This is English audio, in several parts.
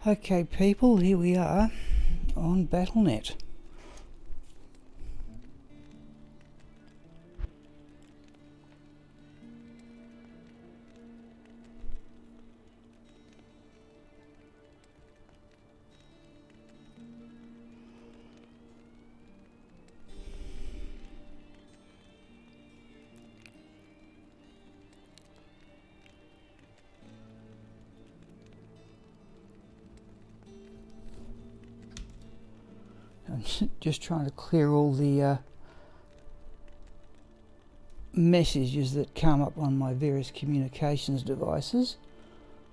Okay people, here we are on Battle.net. I'm just trying to clear all the messages that come up on my various communications devices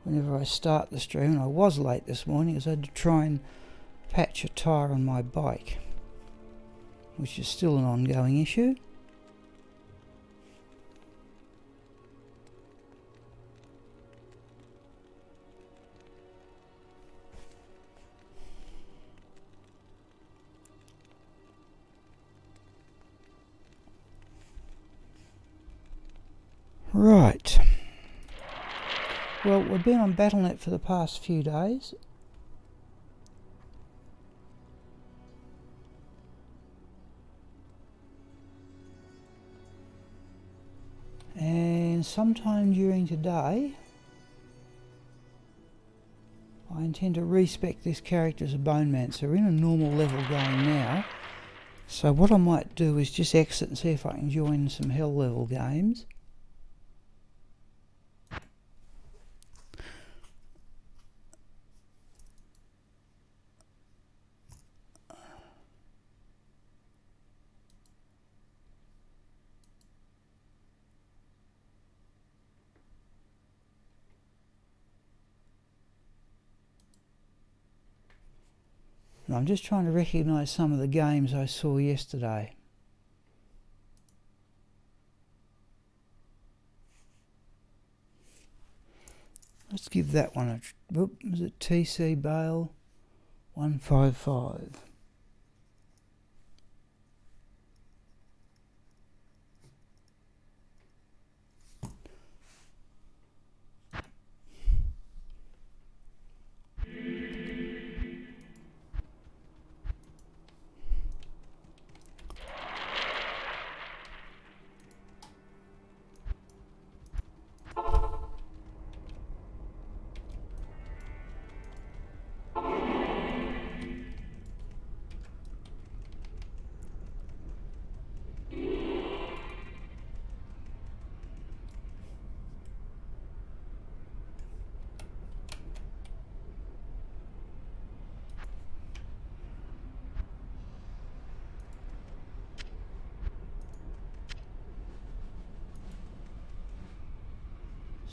whenever I start the stream. And I was late this morning as I had to try and patch a tyre on my bike, which is still an ongoing issue. Right. Well, we've been on Battle.net for the past few days. And sometime during today, I intend to respec this character as a bone man. So we're in a normal level going now. So what I might do is just exit and see if I can join some hell level games. And I'm just trying to recognise some of the games I saw yesterday. Let's give that one a... Whoop, was it TC Bale 155?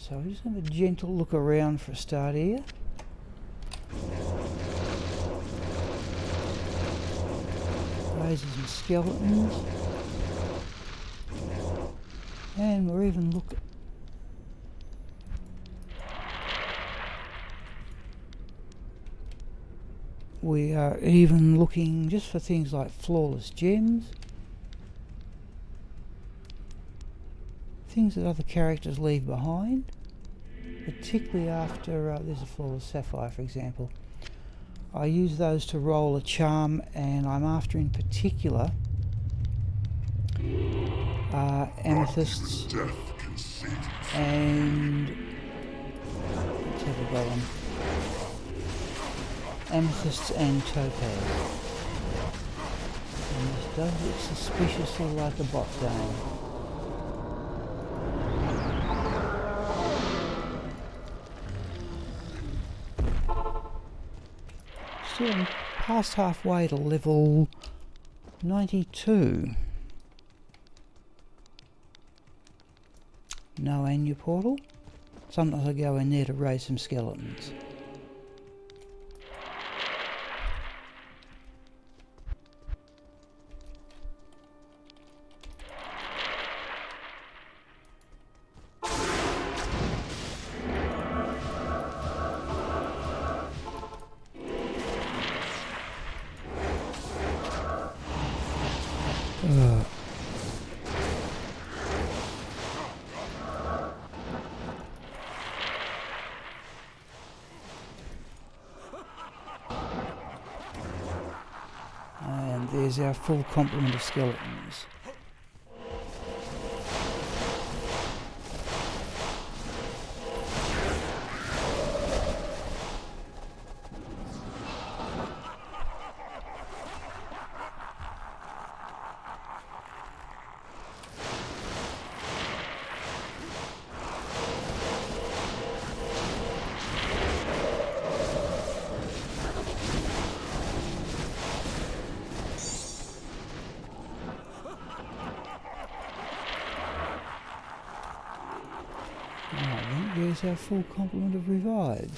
So we're just going to have a gentle look around for a start here. Razors and skeletons. And we're even looking... We are even looking just for things like flawless gems. Things that other characters leave behind. Particularly after, there's a flawless sapphire for example. I use those to roll a charm, and I'm after in particular amethysts and let's have a go on. Amethysts and topaz. And this does look suspiciously like a bot game. Still I'm past halfway to level 92. No Anu portal. Sometimes I go in there to raise some skeletons. And there's our full complement of skeletons. There's our full complement of revives.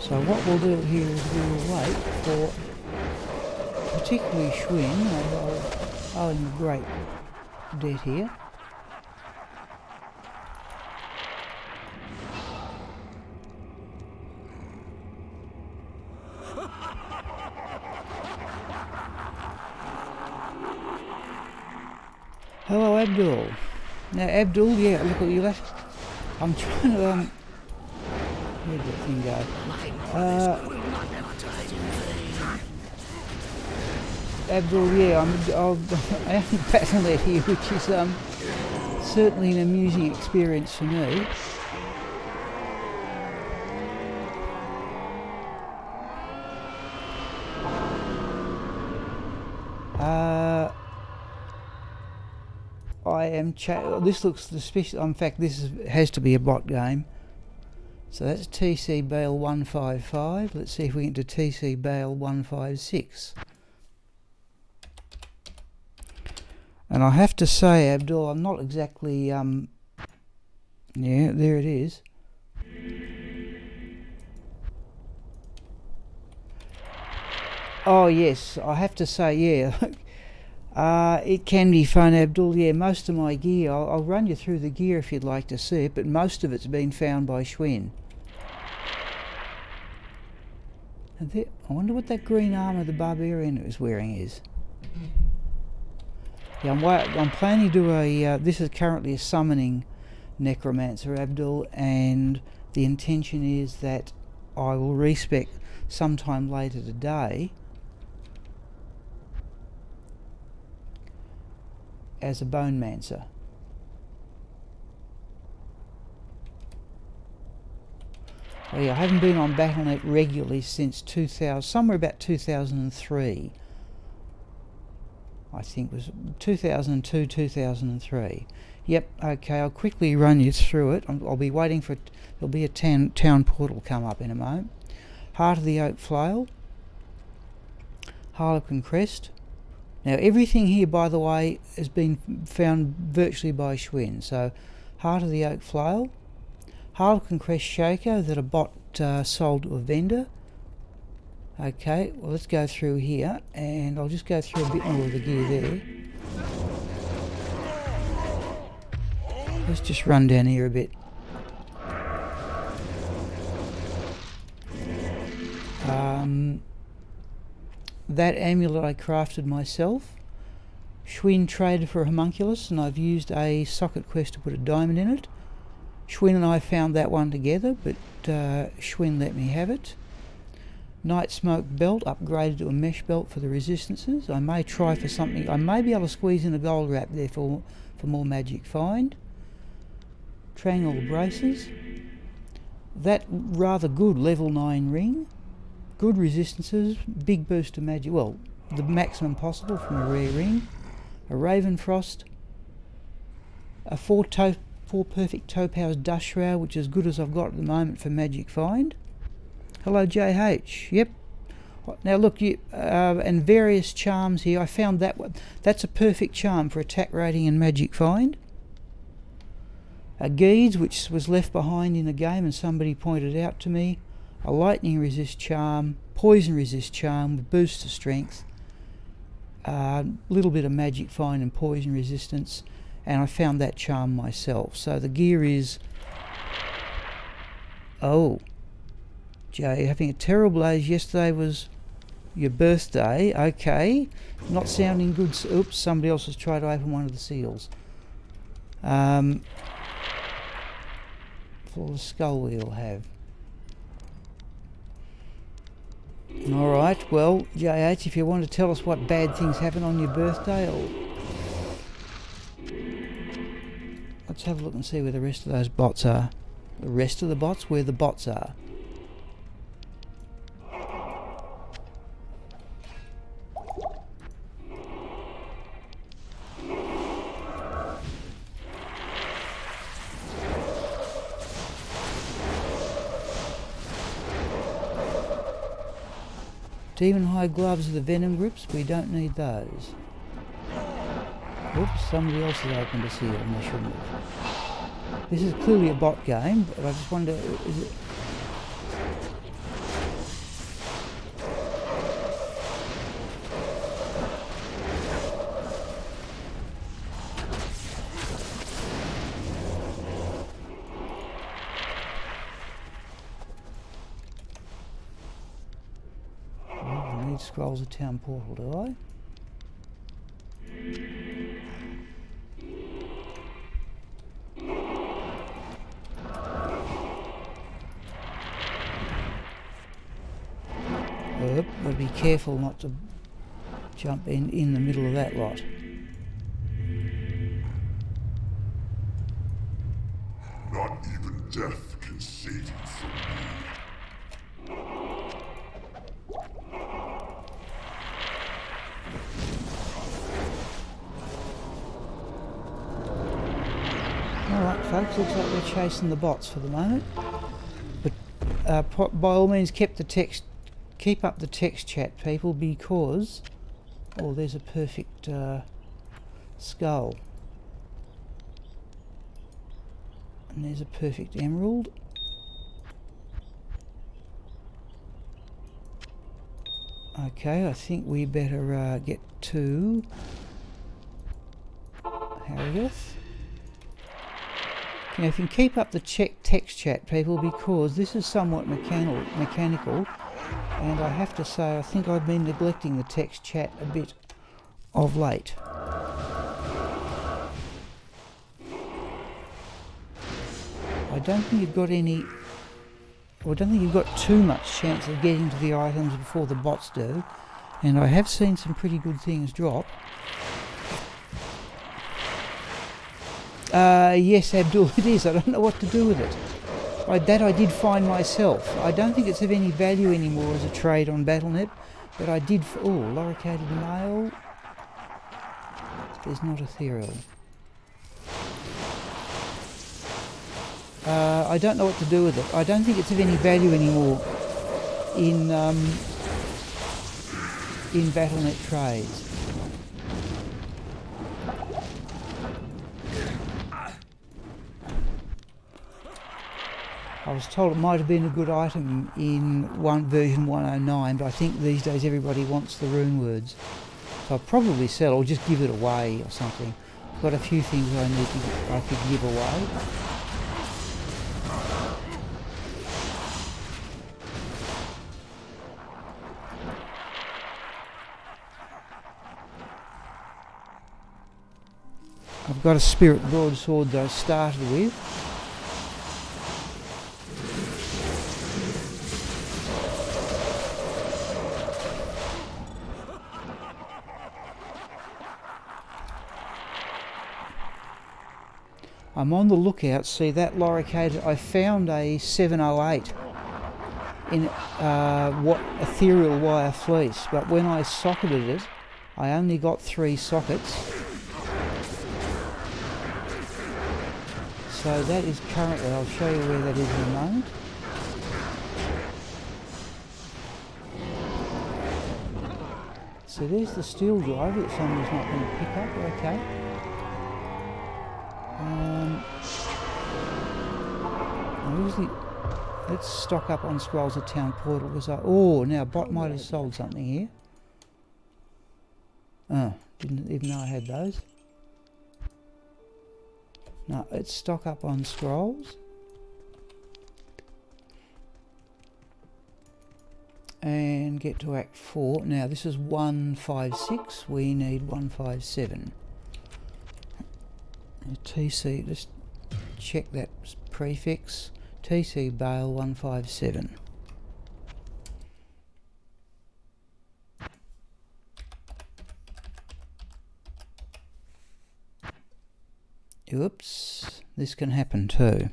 So what we'll do here is we'll wait for particularly Schwinn, owing a great debt here. Hello Abdul. Now Abdul, yeah, look at you left. I'm trying to where'd that thing go? Abdul, yeah, I am battling here, which is certainly an amusing experience for me. I am this looks suspicious. In fact, has to be a bot game. So that's TC Bale 155. Let's see if we get to TC Bale 156. And I have to say, Abdul, I'm not exactly, yeah, there it is. Oh yes, I have to say, yeah, it can be fun, Abdul. Yeah, most of my gear, I'll run you through the gear if you'd like to see it, but most of it's been found by Schwinn. And there, I wonder what that green armour the barbarian is wearing is. Yeah, I'm planning to do a, this is currently a summoning necromancer, Abdul, and the intention is that I will respec sometime later today as a bone mancer. Well, yeah, I haven't been on Battle.net regularly since somewhere about 2003. I think it was 2002, 2003. Yep, okay, I'll quickly run you through it. I'll be waiting for, there'll be a town portal come up in a moment. Heart of the Oak Flail, Harlequin Crest. Now everything here, by the way, has been found virtually by Schwinn. So Heart of the Oak Flail, Harlequin Crest Shaker that a bot sold to a vendor. Okay, well let's go through here and I'll just go through a bit more of the gear there. Let's just run down here a bit. That amulet I crafted myself. Schwinn traded for a homunculus and I've used a socket quest to put a diamond in it. Schwinn and I found that one together, but Schwinn let me have it. Night Smoke Belt, upgraded to a mesh belt for the resistances. I may try for something, I may be able to squeeze in a gold wrap there for more magic find. Triangle Braces. That rather good level 9 ring. Good resistances, big boost of magic, well, the maximum possible from a rare ring. a Ravenfrost, a 4 perfect topaz dust shroud, which is as good as I've got at the moment for magic find. Hello JH, yep. Now look, and various charms here. I found that one. That's a perfect charm for attack rating and magic find. A Geeds, which was left behind in a game and somebody pointed out to me. A lightning resist charm, poison resist charm with boost to strength. A little bit of magic find and poison resistance. And I found that charm myself. So the gear is... Oh, Jay, having a terrible age. Yesterday was your birthday. Okay, not sounding good. Oops, somebody else has tried to open one of the seals. For the skull we'll have. Alright, well, JH, if you want to tell us what bad things happen on your birthday, let's have a look and see where the rest of those bots are. The rest of the bots, where the bots are. Demon hide gloves are the venom grips. We don't need those. Oops, somebody else has opened a seal and they shouldn't have. This is clearly a bot game, but I just wonder, is it... Scrolls of Town Portal, do I? Got to be careful not to jump in the middle of that lot. Not even death can save you from me. Alright folks, looks like we're chasing the bots for the moment. But by all means keep up the text chat, people, because... Oh, there's a perfect skull. And there's a perfect emerald. Okay, I think we better get to Harrogate. Now, if you can keep up the text chat, people, because this is somewhat mechanical, and I have to say, I think I've been neglecting the text chat a bit of late. I don't think you've got any... Well, I don't think you've got too much chance of getting to the items before the bots do, and I have seen some pretty good things drop. Yes, Abdul, it is. I don't know what to do with it. That I did find myself. I don't think it's of any value anymore as a trade on Battle.net, but I did... Oh, loricated mail. There's not ethereal. I don't know what to do with it. I don't think it's of any value anymore in Battle.net trades. I was told it might have been a good item in version 109, but I think these days everybody wants the rune words. So I'll probably sell or just give it away or something. I've got a few things I could give away. I've got a spirit broadsword that I started with. I'm on the lookout. See that loricated? I found a 708 in what ethereal wire fleece, but when I socketed it, I only got 3 sockets, So that is currently, I'll show you where that is in a moment. So there's the steel driver that somebody's not going to pick up, okay. Let's stock up on scrolls at Town Portal because now Bot might have sold something here. Oh, didn't even know I had those. No, let's stock up on scrolls. And get to Act 4. Now this is 156, we need 157. TC, just check that prefix. TC Bale 157. Oops, this can happen too.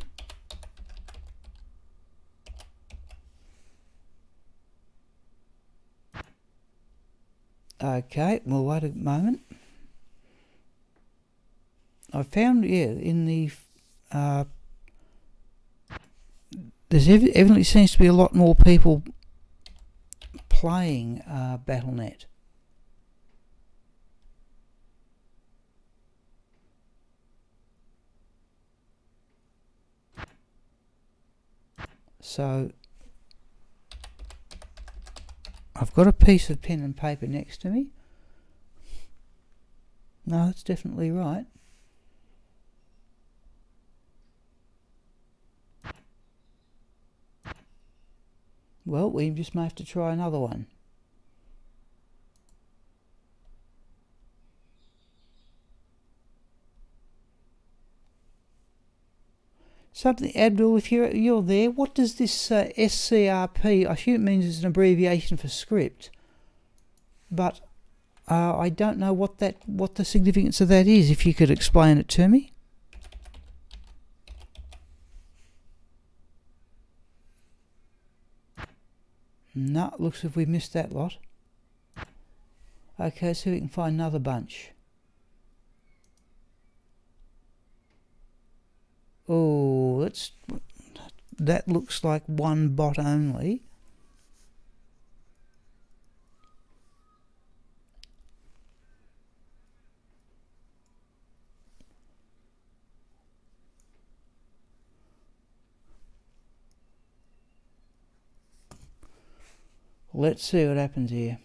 Okay, we'll wait a moment. I found, in the there's evidently seems to be a lot more people playing BattleNet. So I've got a piece of pen and paper next to me. No, it's definitely right. Well, we just may have to try another one. Something, Abdul, if you're there, what does this SCRP, I assume it means it's an abbreviation for script, but I don't know what the significance of that is, if you could explain it to me. No, looks as if we've missed that lot. Okay, so we can find another bunch. Oh, that looks like one bot only. Let's see what happens here.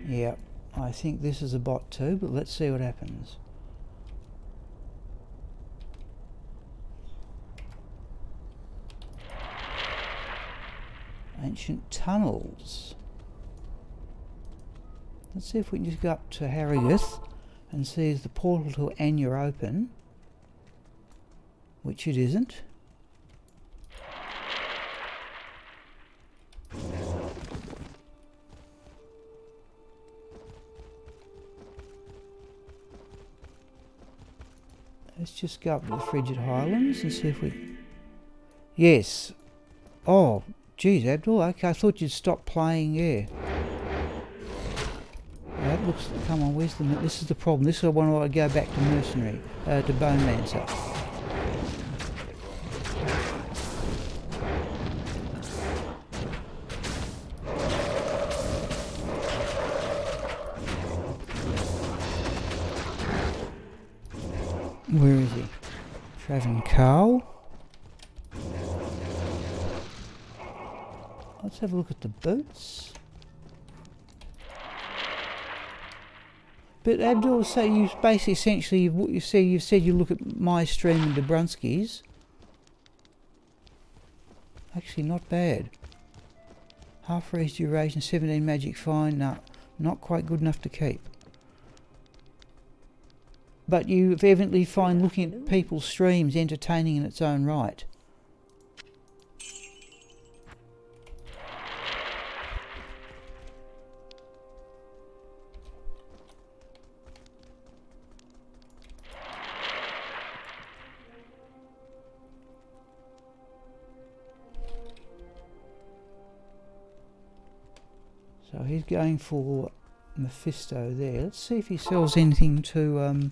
Yep, I think this is a bot too, but let's see what happens. Ancient tunnels. Let's see if we can just go up to Harrogate and see if the portal to Anya open, which it isn't. Let's just go up to the Frigid Highlands and see if we... Yes. Oh, geez, Abdul. Okay, I thought you'd stop playing, yeah. That looks... Come on, where's the... This is the problem. This is the one where I go back to Mercenary, to Bone Mancer. Where is he? Travelling Carl. Let's have a look at the boots. But Abdul, so you basically essentially you've said you look at my stream and Dobrunsky's. Actually, not bad. Half raise duration, 17 magic fine. No, not quite good enough to keep. But you evidently find looking at people's streams entertaining in its own right. So he's going for Mephisto there. Let's see if he sells anything to...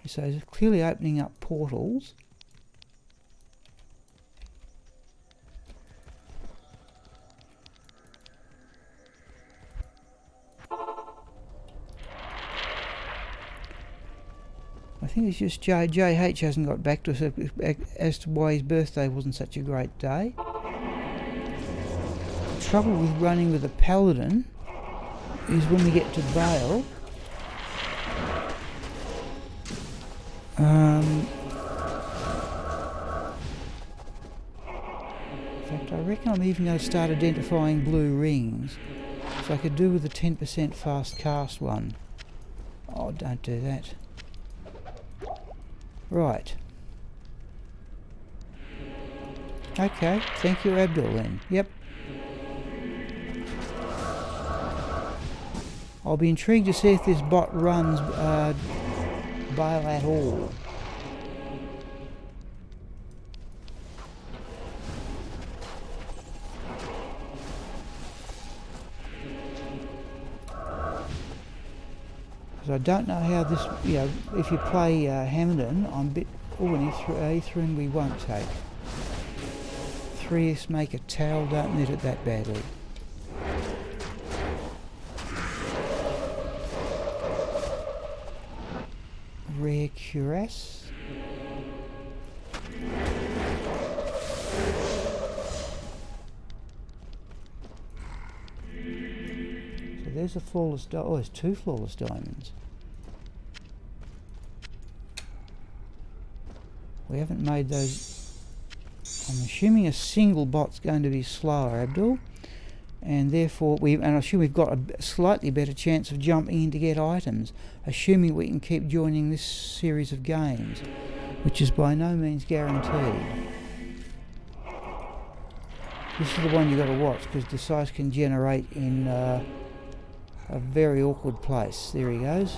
So he's clearly opening up portals. I think it's just JH hasn't got back to us as to why his birthday wasn't such a great day. The trouble with running with a paladin is when we get to Vale, in fact, I reckon I'm even going to start identifying blue rings, so I could do with the 10% fast cast one. Oh, don't do that. Right. Okay, thank you, Abdul, then. Yep. I'll be intrigued to see if this bot runs Bale at all. Because I don't know how this, you know, if you play Hamilton, I'm a bit, oh, and Ethrin we won't take. 3S make a towel, don't need it that badly. Rare cuirass. So there's a flawless oh, there's 2 flawless diamonds. We haven't made those. I'm assuming a single bot's going to be slower, Abdul, and therefore and I assume we've got a slightly better chance of jumping in to get items, assuming we can keep joining this series of games, which is by no means guaranteed. This is the one you've got to watch, because the dice can generate in a very awkward place. There he goes.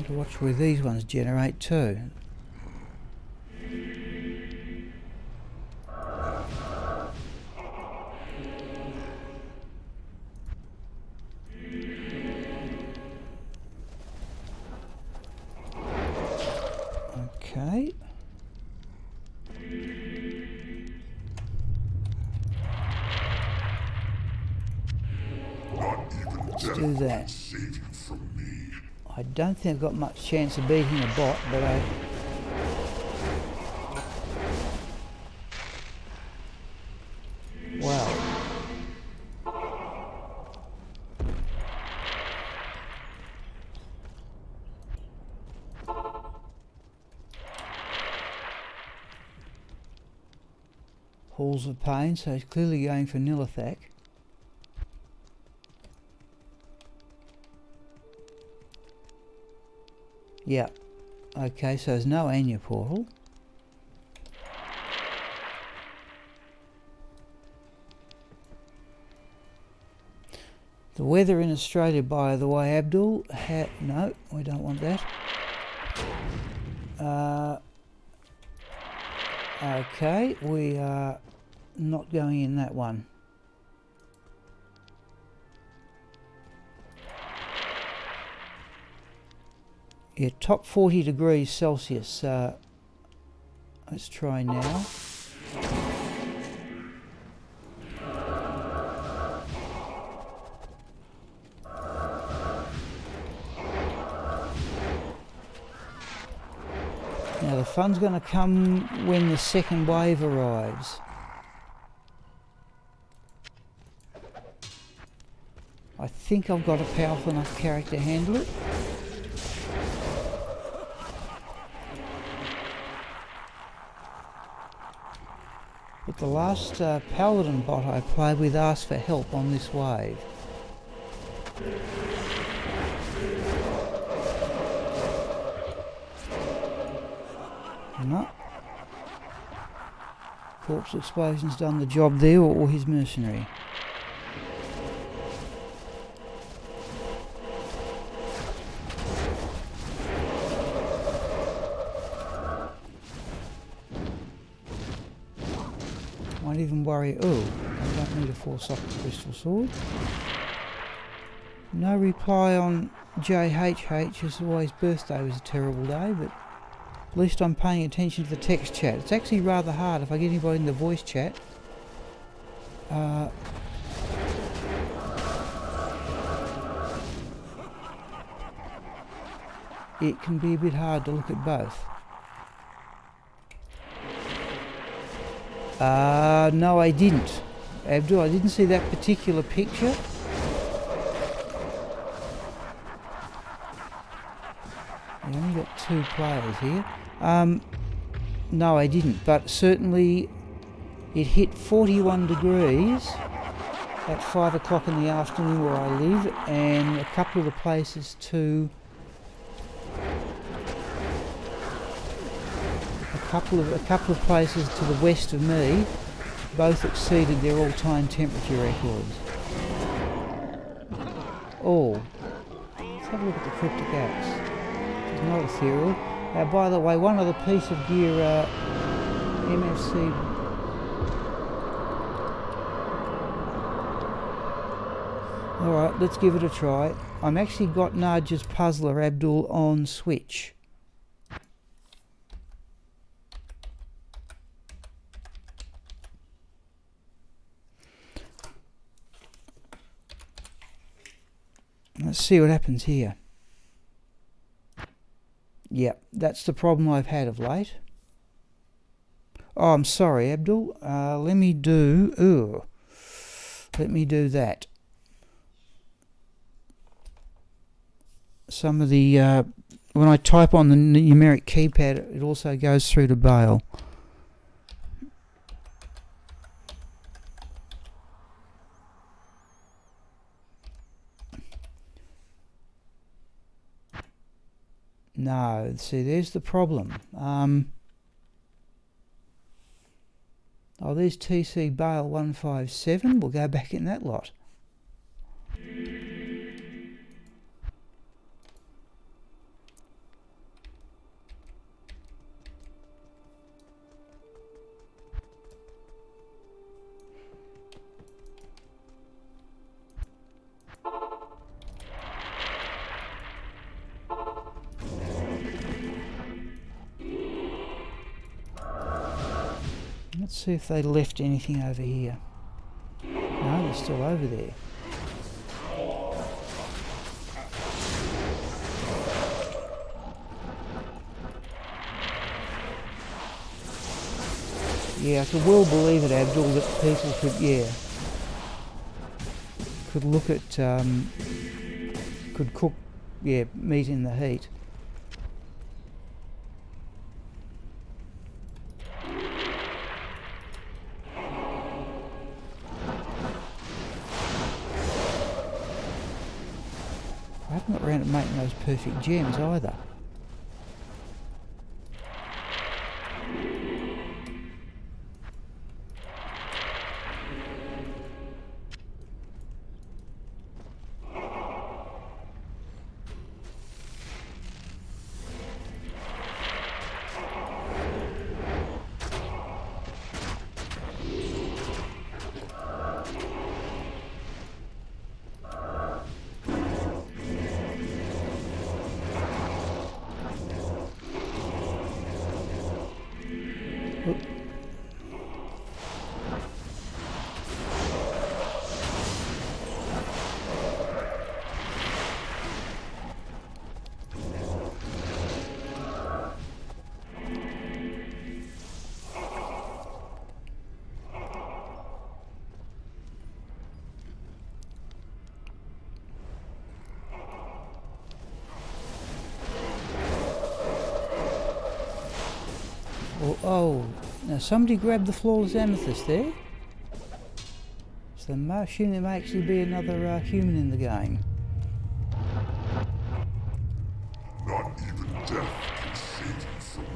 To watch where these ones generate too. Okay. Let's do that. I don't think I've got much chance of beating a bot, but wow. Halls of Pain, so he's clearly going for Nilithak. Yeah, okay, so there's no Anya portal. The weather in Australia, by the way, Abdul, no, we don't want that. Okay, we are not going in that one. Yeah, top 40 degrees Celsius. Let's try now. Now the fun's going to come when the second wave arrives. I think I've got a powerful enough character to handle it. But the last paladin bot I played with asked for help on this wave. No. Corpse explosion's done the job there, or his mercenary. Won't even worry. Oh, I don't need a 4-socket crystal sword. No reply on JHH, as always birthday was a terrible day, but at least I'm paying attention to the text chat. It's actually rather hard if I get anybody in the voice chat. It can be a bit hard to look at both. No, I didn't. Abdul, I didn't see that particular picture. I've only got 2 players here. No, I didn't, but certainly it hit 41 degrees at 5 o'clock in the afternoon where I live, and a couple of the places to a couple of places to the west of me both exceeded their all-time temperature records. Oh, let's have a look at the cryptic axe. It's not ethereal. By the way, one other piece of gear, MFC. Alright, let's give it a try. I'm actually got Narja's Puzzler Abdul on Switch. Let's see what happens here. Yep, that's the problem I've had of late. Oh, I'm sorry, Abdul. Let me do that. Some of the when I type on the numeric keypad, it also goes through to Bale. No, see, there's the problem. Oh, there's TC Bale 157. We'll go back in that lot. Let's see if they left anything over here. No, they're still over there. Yeah, I could well believe it, Abdul, that people could look at, could cook, meat in the heat. I haven't got around to making those perfect gems either. Oh, now somebody grabbed the flawless amethyst there. So I assume there may actually be another human in the game. Not even death can save you from me.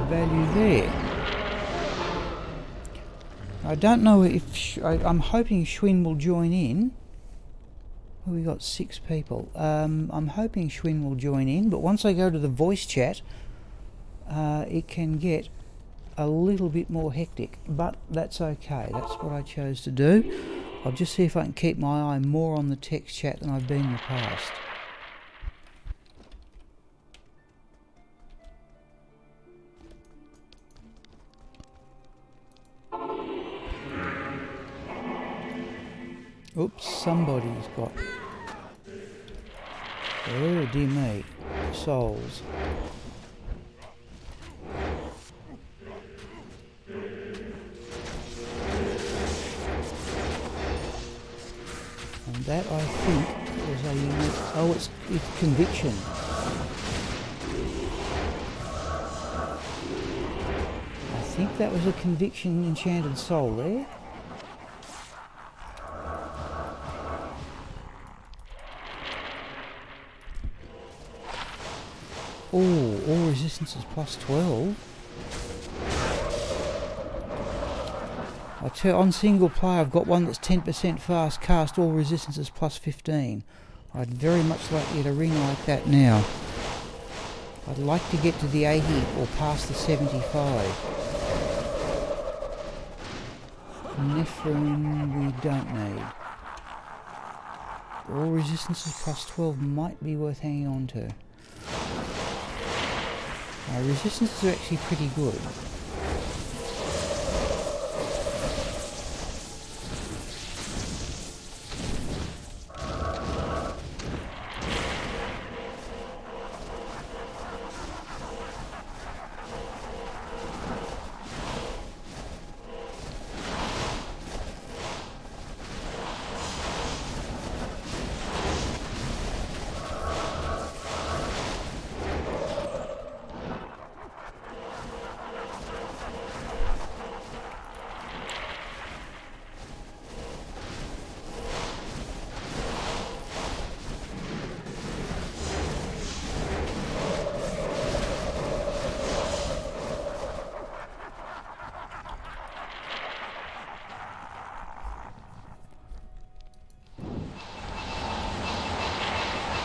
value there. I don't know if I'm hoping Schwinn will join in. Well, we got 6 people. I'm hoping Schwinn will join in, but once I go to the voice chat, it can get a little bit more hectic, but that's okay. That's what I chose to do. I'll just see if I can keep my eye more on the text chat than I've been in the past. Oops, somebody's got... Oh dear me, souls. And that, I think, was a unique... Oh, it's conviction. I think that was a conviction enchanted soul there. Oh, all resistance is plus 12. I tell, on single player I've got one that's 10% fast cast, all resistance is plus 15. I'd very much like to get a ring like that now. I'd like to get to the 80 or past the 75. Nephrine we don't need. All resistance is plus 12 might be worth hanging on to. Resistances are actually pretty good.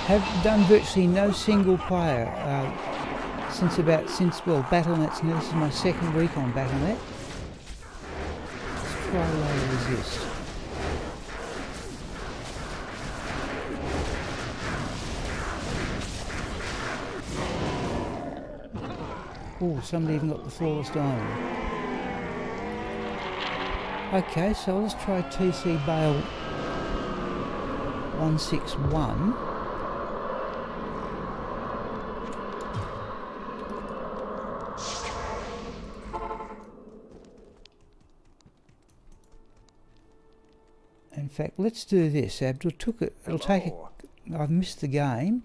Have done virtually no single player since Battle.net's new. This is my second week on Battle.net. Let's try low resist. Oh, somebody even got the flawless diamond. Okay, so let's try TC Bale 161. In fact, let's do this. Abdul took it. It'll take a... I've missed the game.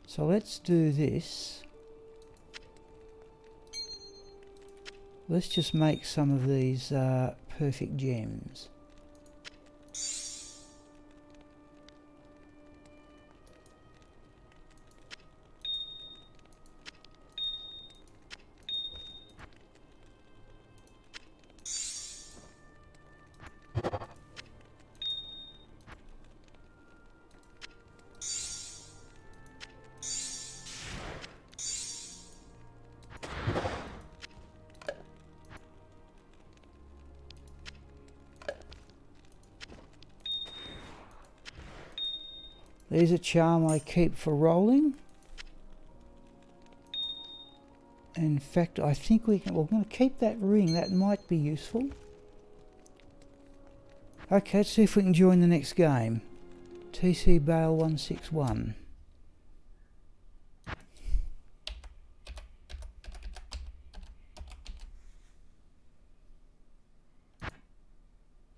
So let's do this. Let's just make some of these perfect gems. There's a charm I keep for rolling. In fact, I think we're going to keep that ring. That might be useful. Okay, let's see if we can join the next game. TC Bale 161.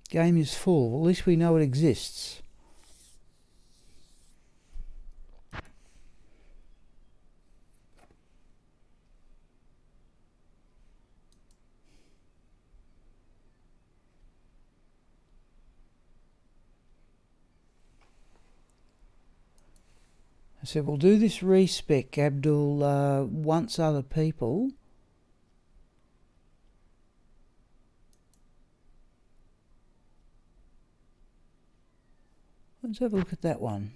Game is full. At least we know it exists. So we'll do this respec, Abdul, once other people Let's have a look at that one.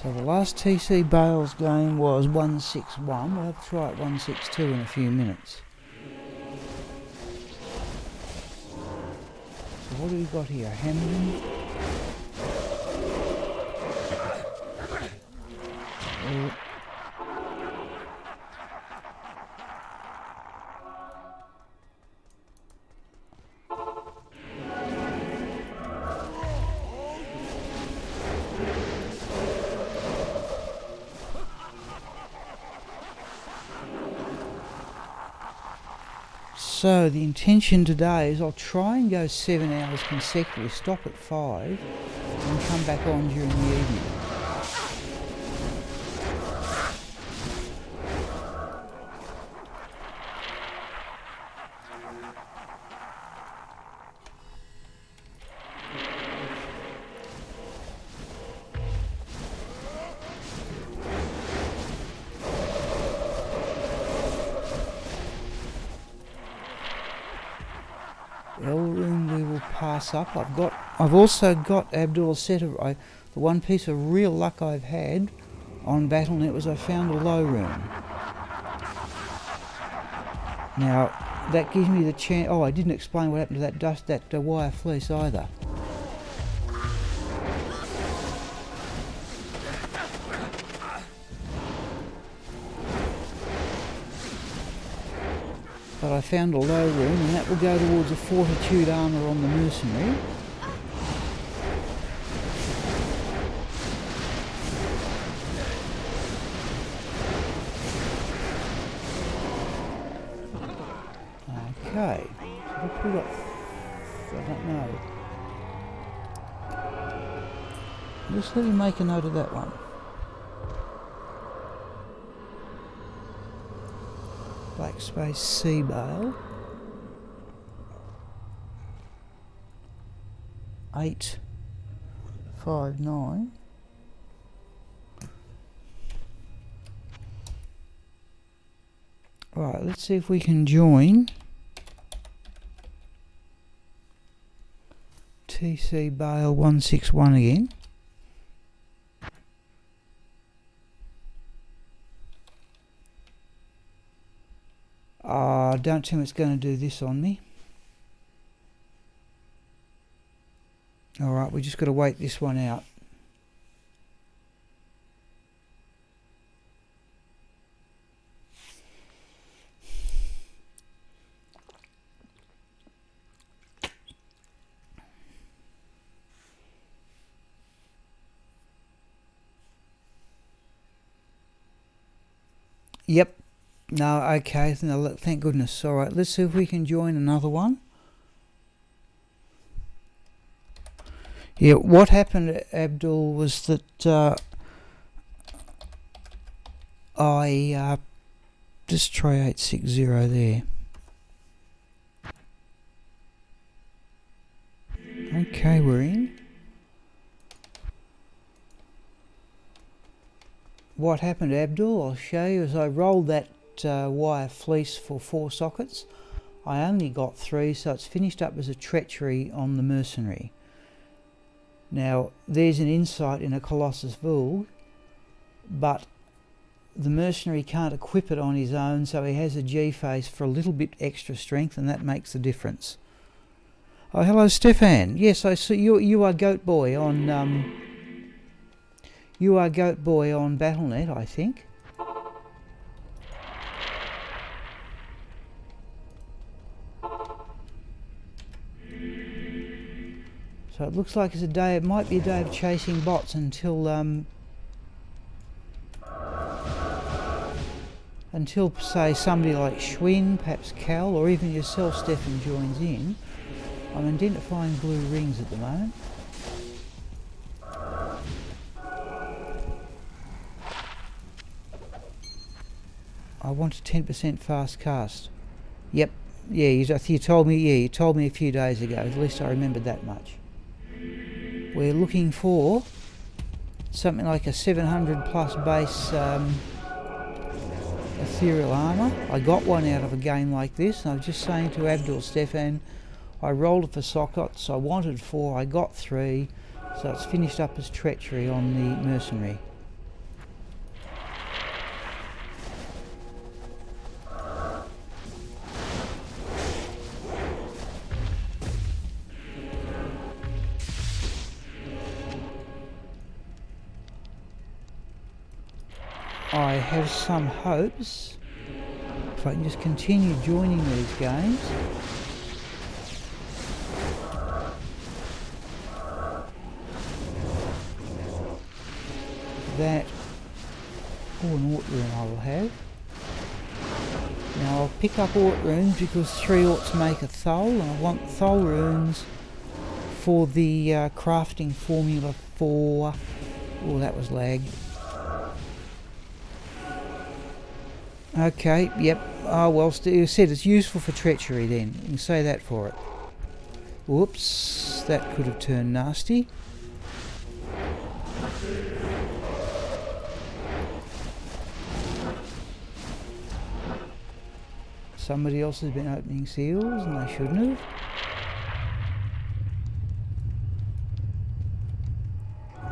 So the last TC Bales game was 161. We'll have to try it 162 in a few minutes. So what do we got here? Hamden. So the intention today is I'll try and go 7 hours consecutively, stop at 5 and come back on during the evening. L room we will pass up. I've also got Abdul a set of the one piece of real luck I've had on BattleNet was I found a low room. Now that gives me the chance. Oh, I didn't explain what happened to that wire fleece either. But I found a low room, and that will go towards a fortitude armour on the mercenary. Okay, what have we got? I don't know. Just let me make a note of that one. Black space C bale. 859. Right, let's see if we can join TC bale 161 again. Don't tell me it's going to do this on me. Alright, we just got to wait this one out. Yep. No, okay. No, thank goodness. All right, let's see if we can join another one. Yeah, what happened, Abdul, was that I just try 860 there. Okay, we're in. What happened, Abdul, I'll show you, as I rolled that wire fleece for 4 sockets. I only got 3, so it's finished up as a treachery on the mercenary. Now, there's an insight in a Colossus Vulg, but the mercenary can't equip it on his own, so he has a G-face for a little bit extra strength, and that makes the difference. Oh, hello, Stefan. Yes, I see you are Goat Boy on you are Goat Boy on BattleNet, I think. So it looks like it's a day. It might be a day of chasing bots until say somebody like Schwinn, perhaps Cal, or even yourself, Stefan, joins in. I'm identifying blue rings at the moment. I want a 10% fast cast. Yep. Yeah, you told me. Yeah, you told me a few days ago. At least I remembered that much. We're looking for something like a 700 plus base ethereal armour. I got one out of a game like this, and I was just saying to Abdul Stefan, I rolled it for sockets. I wanted 4. I got 3, so it's finished up as treachery on the mercenary. I have some hopes, if I can just continue joining these games, that, an Ort room I will have. Now I'll pick up Ort runes because 3 Orts make a Thol, and I want Thol runes for the crafting formula for, oh that was lag. Okay, yep. Oh well, you said it's useful for treachery then. You can say that for it. Whoops, that could have turned nasty. Somebody else has been opening seals and they shouldn't have.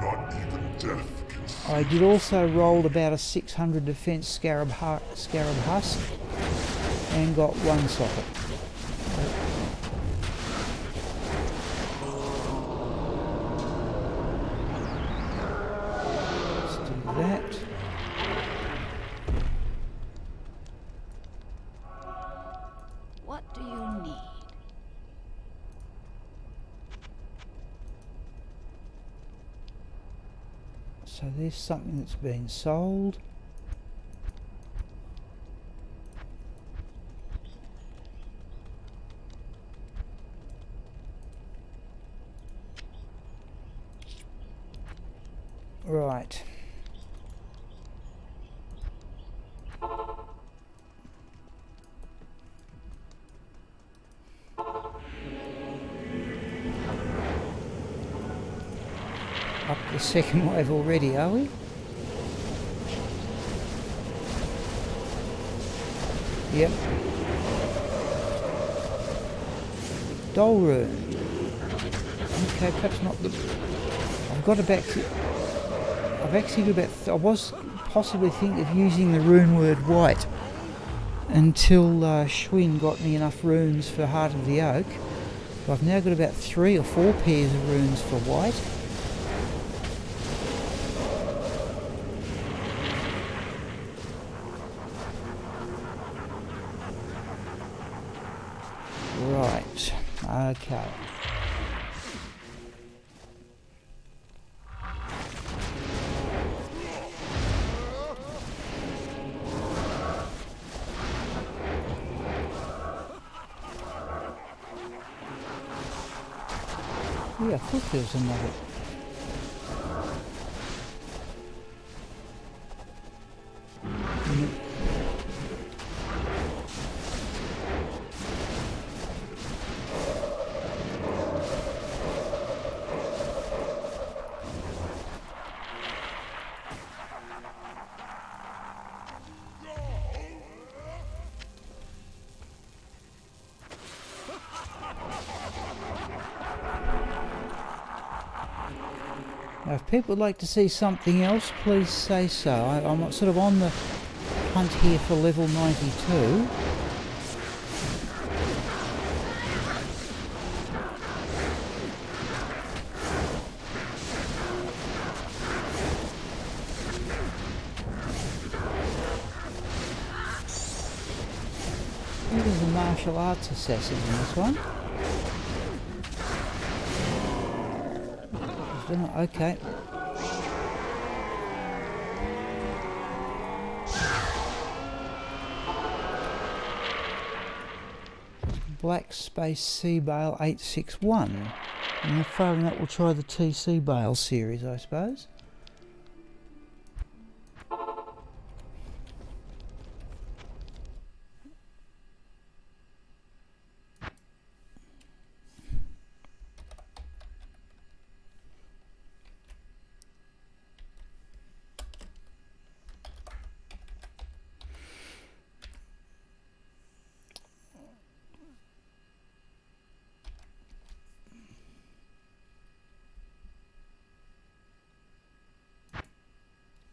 Not even death can see. I did also roll about a 600 defense scarab husk and got 1 socket. Let's do that. What do you need? So there's something that's been sold. Right. Up the second wave already, are we? Yep. Doll rune. Okay, perhaps not the... I've actually got about... I was possibly thinking of using the rune word white until Schwinn got me enough runes for Heart of the Oak. But I've now got about 3 or 4 pairs of runes for white. Right, okay. Yeah, I thought there was another. Now, if people would like to see something else, please say so. I'm sort of on the hunt here for level 92. There's a martial arts assassin in this one. Okay. Black Space Sea Bale 861. And following that we'll try the TC Bale series, I suppose.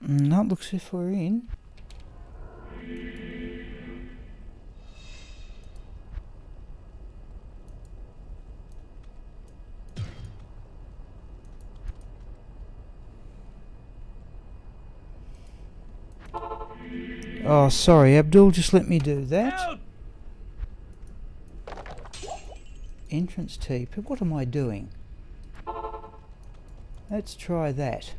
No, looks as if we're in. Oh, sorry, Abdul, just let me do that. Help! Entrance T. But what am I doing? Let's try that.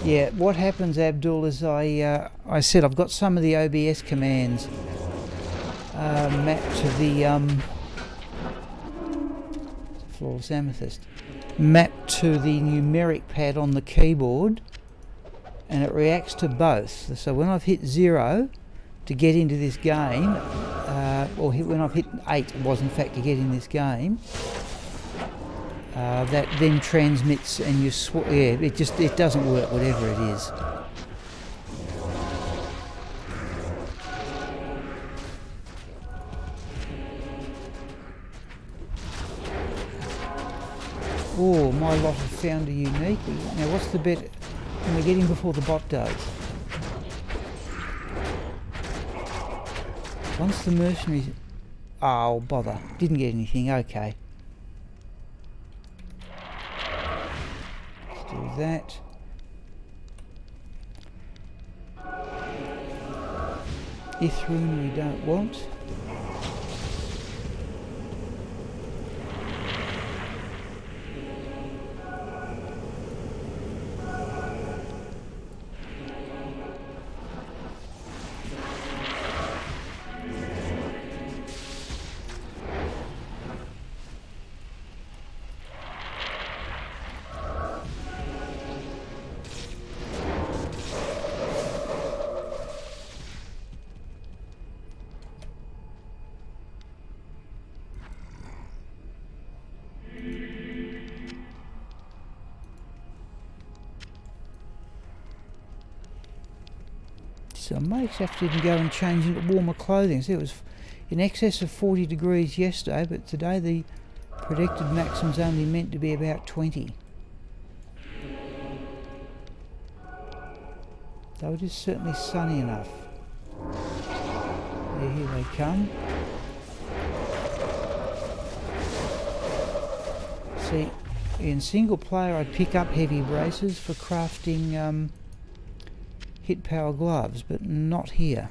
Yeah, what happens, Abdul, is I said I've got some of the OBS commands mapped to the flawless amethyst, mapped to the numeric pad on the keyboard, and it reacts to both. So when I've hit 0 to get into this game, or when I've hit 8 was in fact to get in this game, that then transmits and you it doesn't work whatever it is. Oh, my lot have found a unique. Now what's the bet? Can we get in before the bot does? Once the mercenaries... Oh, bother. Didn't get anything. Okay. Let's do that. Ithroon we don't want. So I may have to even go and change into warmer clothing. See, it was in excess of 40 degrees yesterday, but today the predicted maximum's only meant to be about 20. Though it is certainly sunny enough. Yeah, here they come. See, in single player I'd pick up heavy braces for crafting hit power gloves, but not here.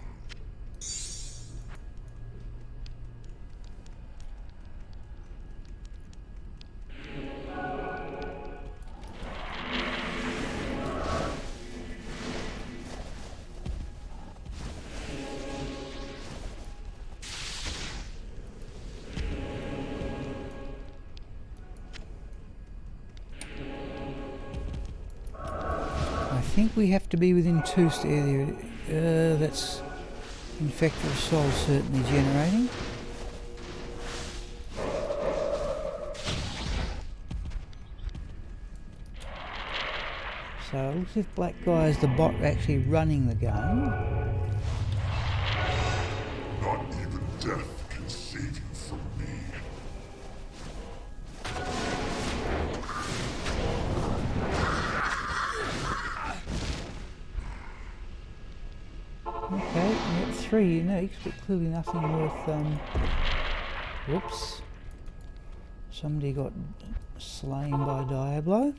I think we have to be within 2 there. That's infected soul certainly generating. So it looks as if Black Guy is the bot actually running the game. Not even death can save you from me. Okay, we got 3 uniques, but clearly nothing worth, whoops. Somebody got slain by Diablo.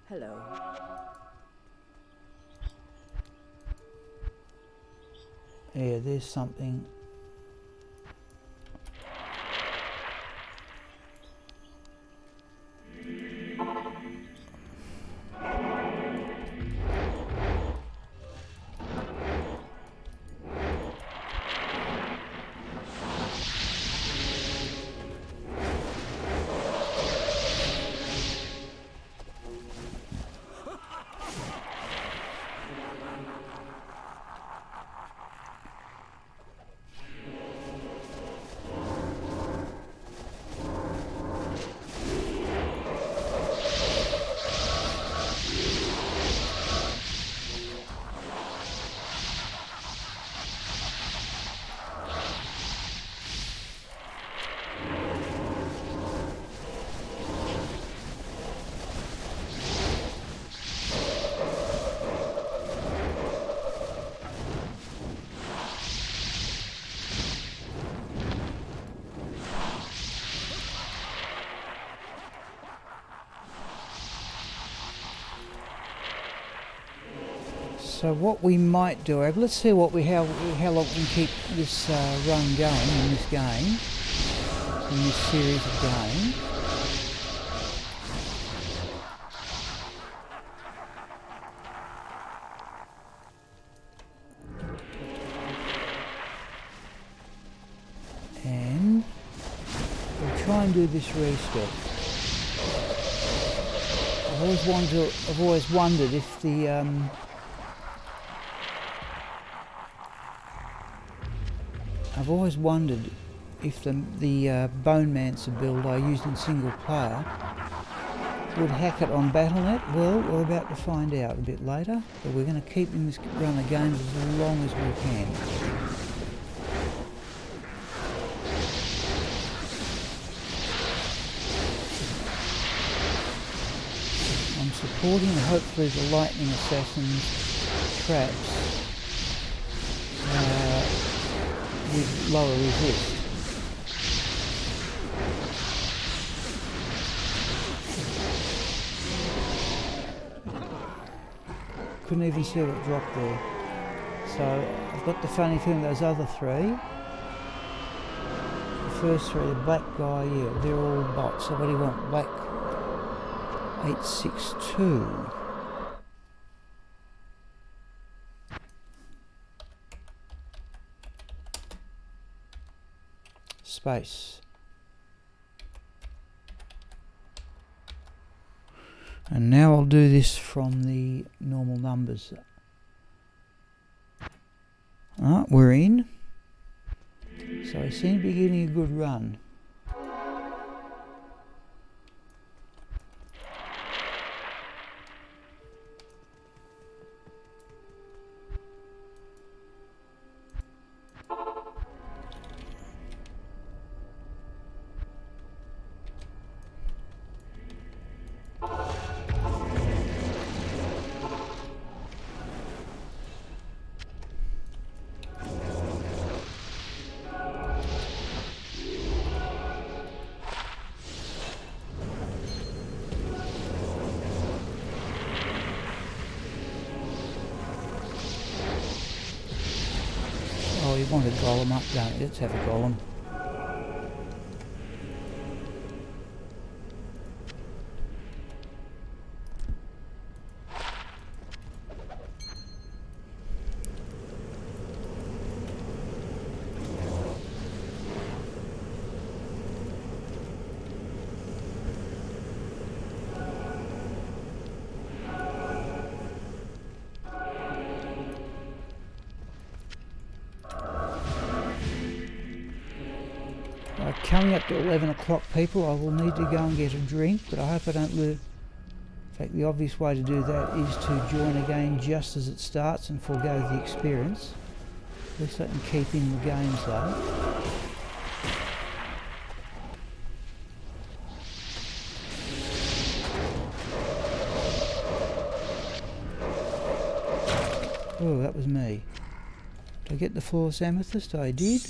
Hello. Yeah, there's something. So what we might do, let's see how long we can keep this run going in this game, in this series of games. And we'll try and do this reset. I've always wondered if the Bone Mancer build I used in single player would hack it on Battle.net. Well, we're about to find out a bit later, but we're going to keep in this run of games as long as we can. I'm supporting hopefully the Lightning Assassin's traps with lower resist. Couldn't even see what dropped there. So I've got the funny feeling those other three, the first three, the black guy, yeah, they're all bots. So what do you want? Black 862. Space. And now I'll do this from the normal numbers. Alright, we're in. So I seem to be getting a good run. Oh, you want a golem up, don't you? Let's have a golem. Coming up to 11 o'clock, people, I will need to go and get a drink, but I hope I don't lose. In fact, the obvious way to do that is to join again just as it starts and forego the experience. At least I can keep in the games though. Oh, that was me. Did I get the flawless amethyst? I did.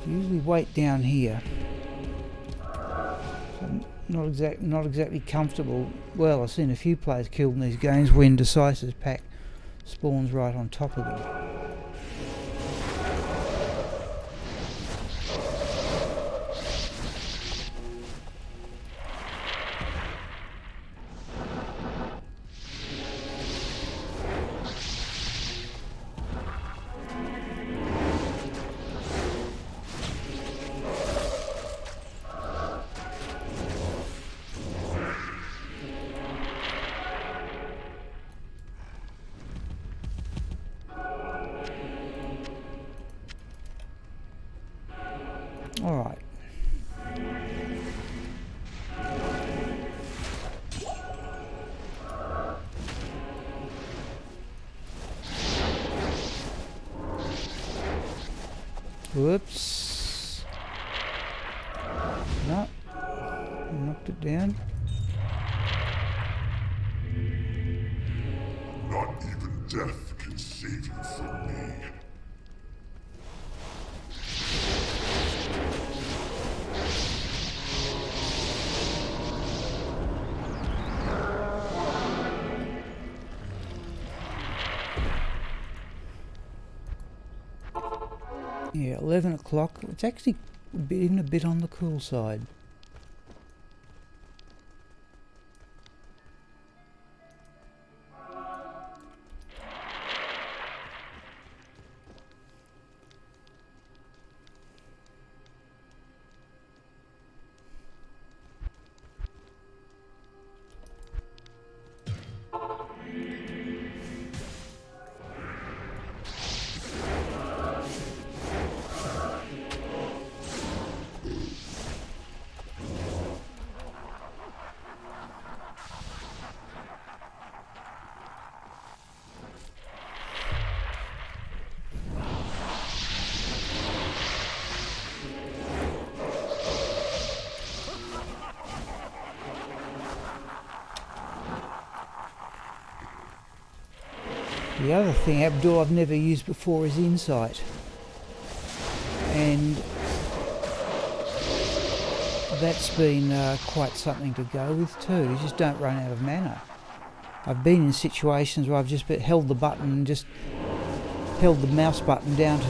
Usually wait down here. So not exactly comfortable. Well, I've seen a few players killed in these games when Decisive Pack spawns right on top of them. Alright. Whoops. No. Knocked it down. Not even death can save you from me. Yeah, 11 o'clock. It's actually even a bit on the cool side. The other thing, Abdul, I've never used before is insight. And that's been quite something to go with too. You just don't run out of mana. I've been in situations where I've just held the button and just held the mouse button down to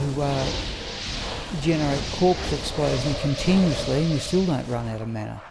generate corpse explosion continuously, and you still don't run out of mana.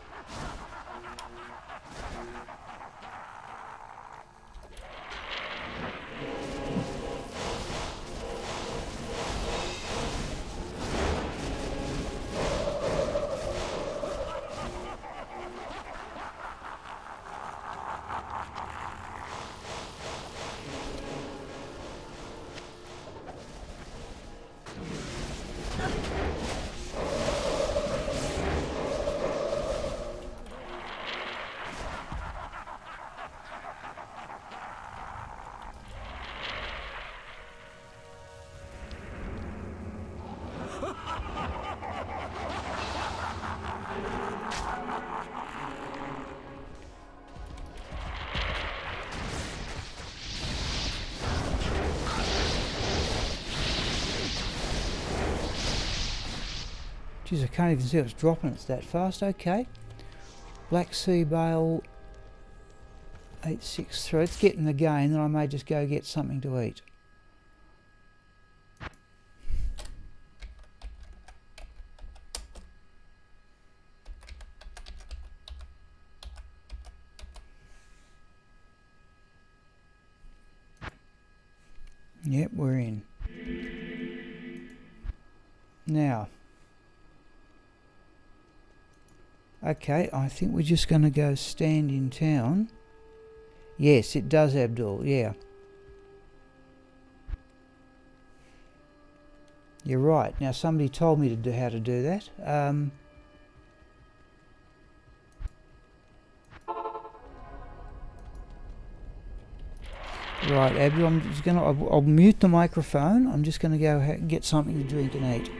Geez, I can't even see it's dropping, it's that fast. Okay. Black Sea Bale 863. It's getting the gain, then I may just go get something to eat. Yep, we're in. Now, okay, I think we're just going to go stand in town. Yes, it does, Abdul, yeah. You're right. Now, somebody told me to do how to do that. Right, Abdul, I'm just going to... I'll mute the microphone. I'm just going to go get something to drink and eat.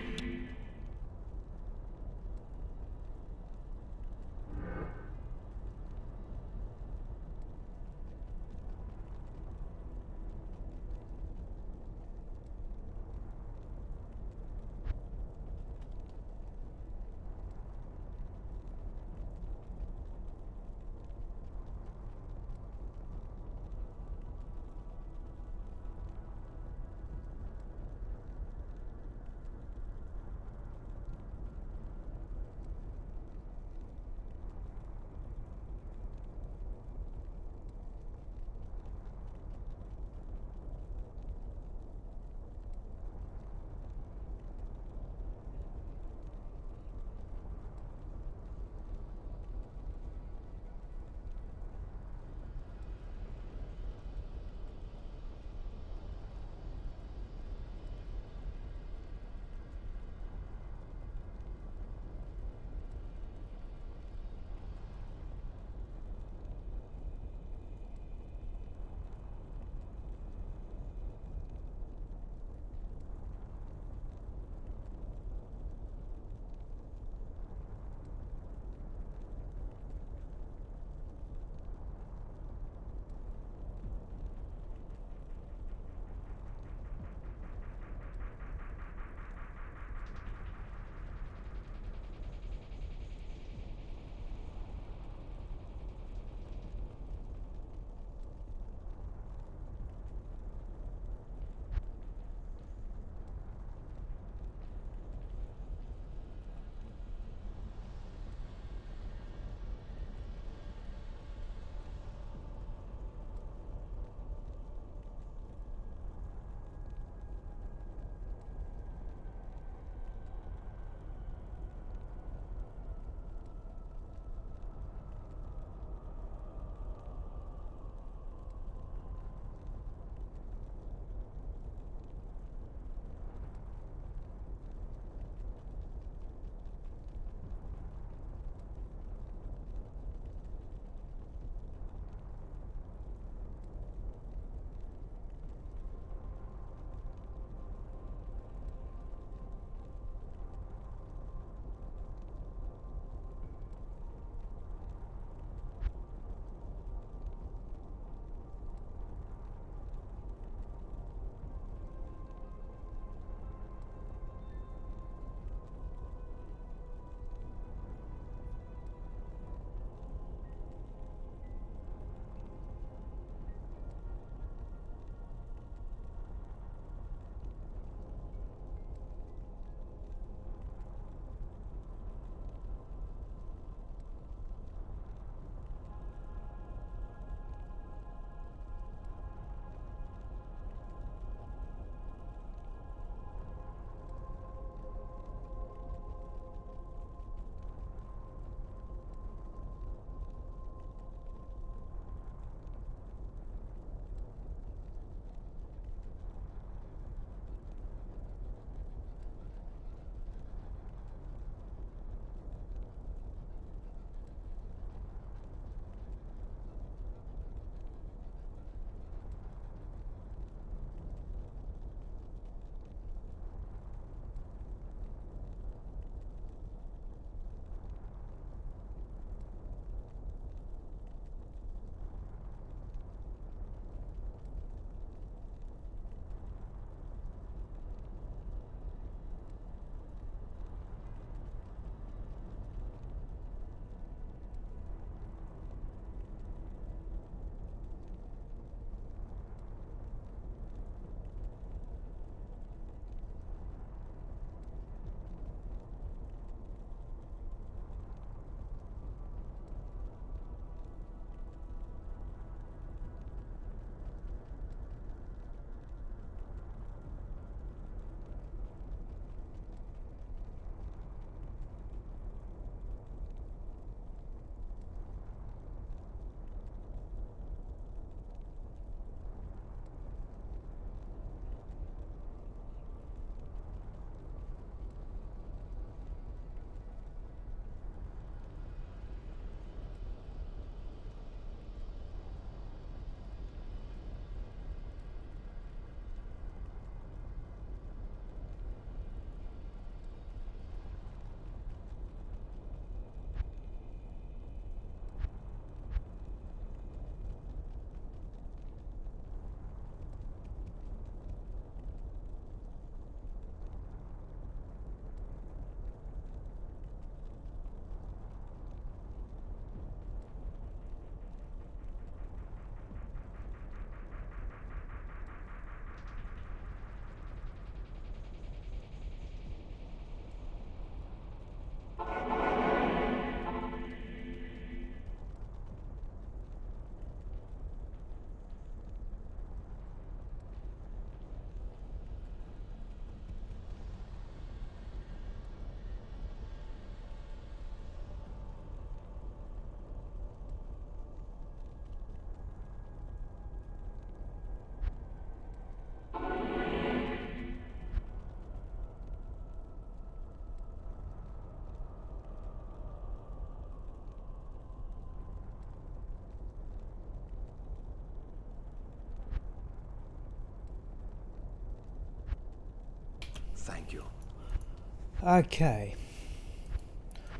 Okay.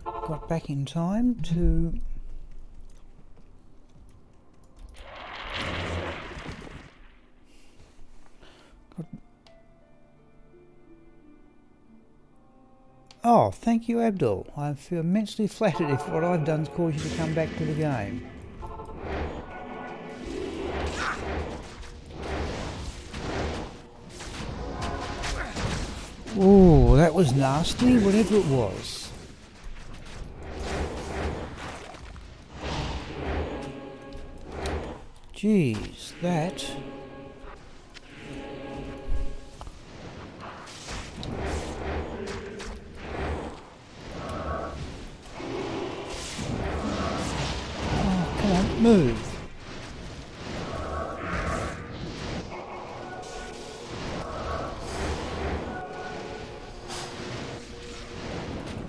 Got back in time to Oh, thank you, Abdul. I feel immensely flattered if what I've done has caused you to come back to the game. Oh, that was nasty, whatever it was. Jeez, that... Oh, come on, move.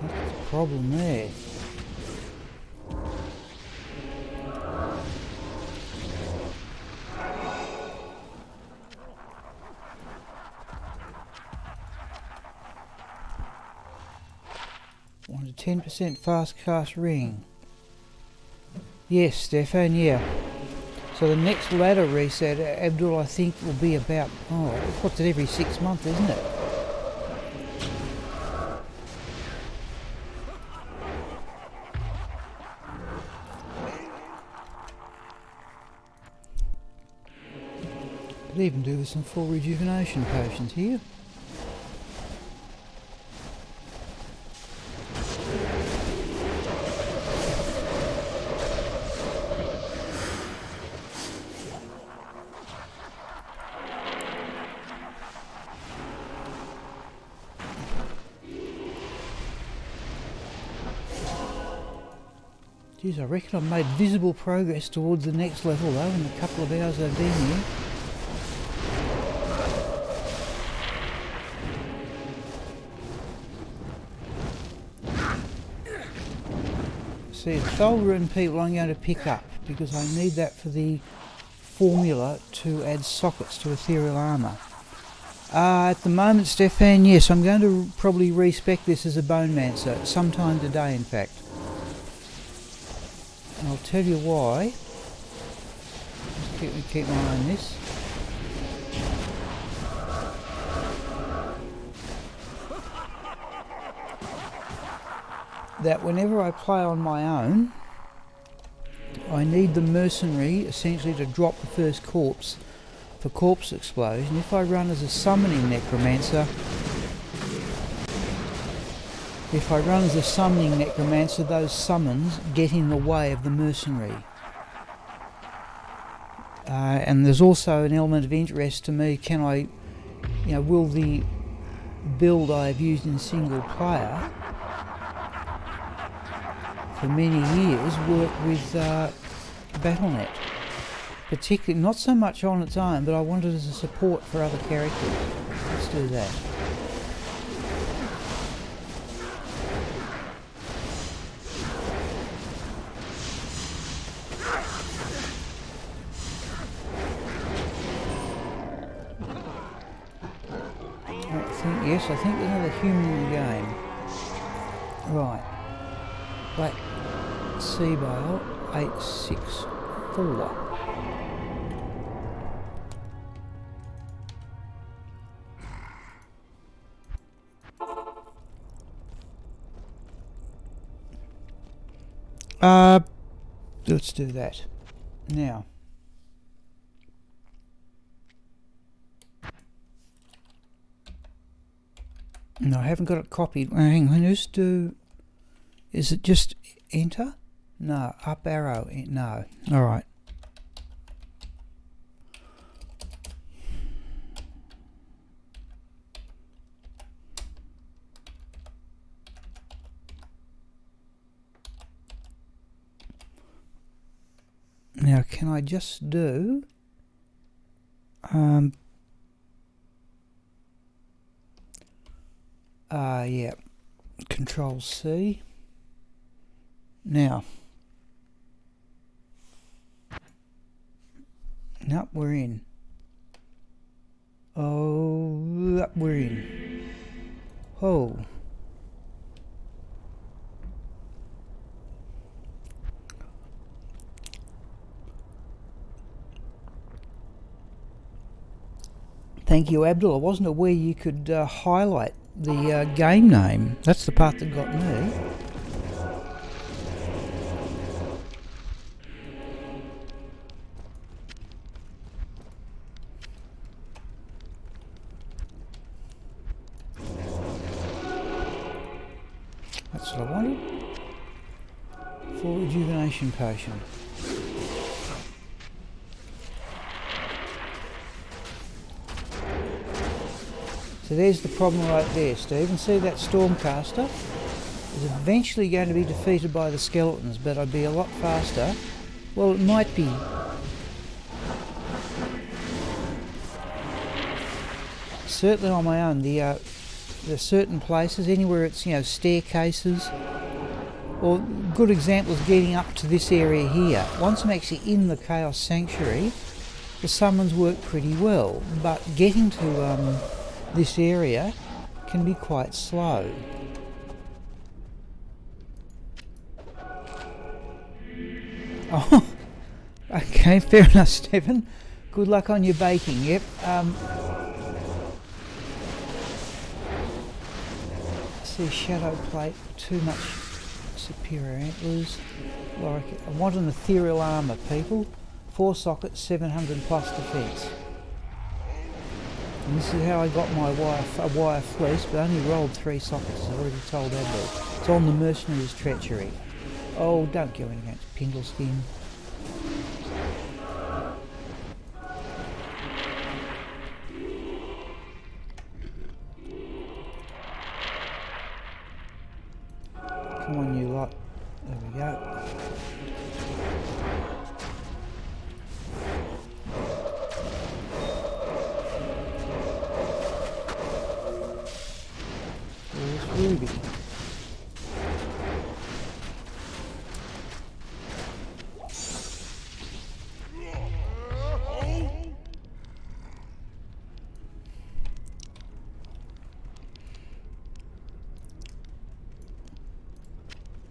That's the problem there. Want a 10% fast cast ring. Yes, Stefan, yeah. So the next ladder reset, Abdul, I think will be about, what's it, every 6 months, isn't it? Could even do with some full rejuvenation potions here. Geez, I reckon I've made visible progress towards the next level though in the couple of hours I've been here. See, the Tholrun people I'm going to pick up because I need that for the formula to add sockets to ethereal armour. At the moment, Stefan, yes, I'm going to probably respec this as a Bone Mancer sometime today, in fact. And I'll tell you why. Just keep my eye on this. That whenever I play on my own, I need the mercenary essentially to drop the first corpse for corpse explosion. If I run as a summoning necromancer, those summons get in the way of the mercenary. And there's also an element of interest to me, will the build I have used in single player for many years work with Battle.net? Particularly, not so much on its own, but I want it as a support for other characters. Let's do that. I think there's another human in the game. Right. Black Sea Bale 864. Let's do that. Now. No, I haven't got it copied. Hang on, is it just enter? No, up arrow, no. Alright. Now, can I just do... yeah, Control C. Now, nope, we're in. Oh, we're in. Oh, Thank you, Abdul. I wasn't aware you could highlight the game name. That's the part that got me. That's what I wanted. Full rejuvenation potion. So there's the problem right there, Stephen. See that Stormcaster is eventually going to be defeated by the skeletons, but I'd be a lot faster. Well, it might be. Certainly on my own. There's certain places, anywhere it's, you know, staircases, or good examples getting up to this area here. Once I'm actually in the Chaos Sanctuary, the summons work pretty well, but getting to this area can be quite slow. Oh, okay, fair enough, Stephen. Good luck on your baking. Yep. See shadow plate, too much superior antlers. Like, I want an ethereal armour, people. 4 sockets, 700 plus defence. And this is how I got my wire fleece, but only rolled 3 sockets, as I've already told Admiral. It's on the mercenary's treachery. Oh, don't go in against Pindleskin. Come on, you lot. There we go. There's Ruby.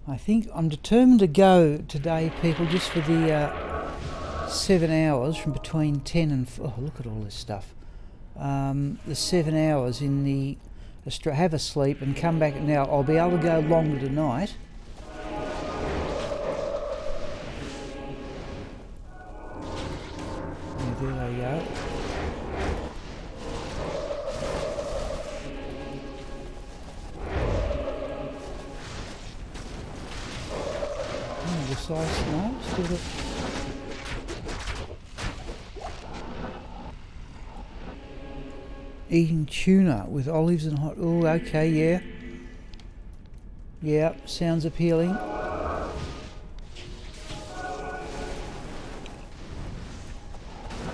I think I'm determined to go today, people, just for the 7 hours from between 10 and... Oh, look at all this stuff. The 7 hours in the... have a sleep and come back. Now, I'll be able to go longer tonight. And there they go. Size, no, still got... Eating tuna with olives and hot... Oh, okay, yeah. Yeah, sounds appealing.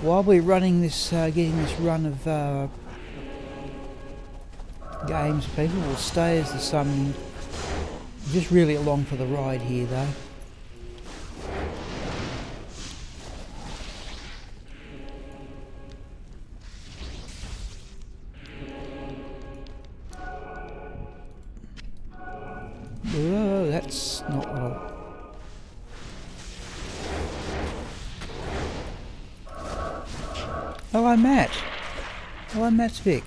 While we're running this, getting this run of games, people will stay as the sun. Just really along for the ride here, though. Oh, that's not what I... Hello, Matt. Hello, Matt's Vic.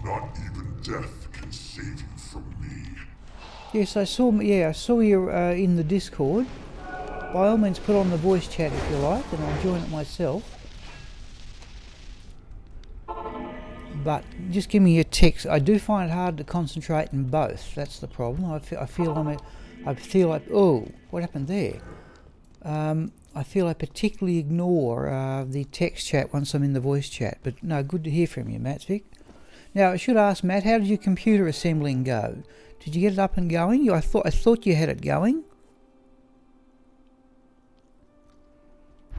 Not even death can save you from me. Yes, I saw you in the Discord. By all means, put on the voice chat if you like, and I'll join it myself. But just give me your text. I do find it hard to concentrate in both. That's the problem. I feel like, oh, what happened there? I feel I particularly ignore the text chat once I'm in the voice chat. But no, good to hear from you, Matsvik. Now, I should ask, Matt, how did your computer assembling go? Did you get it up and going? I thought you had it going.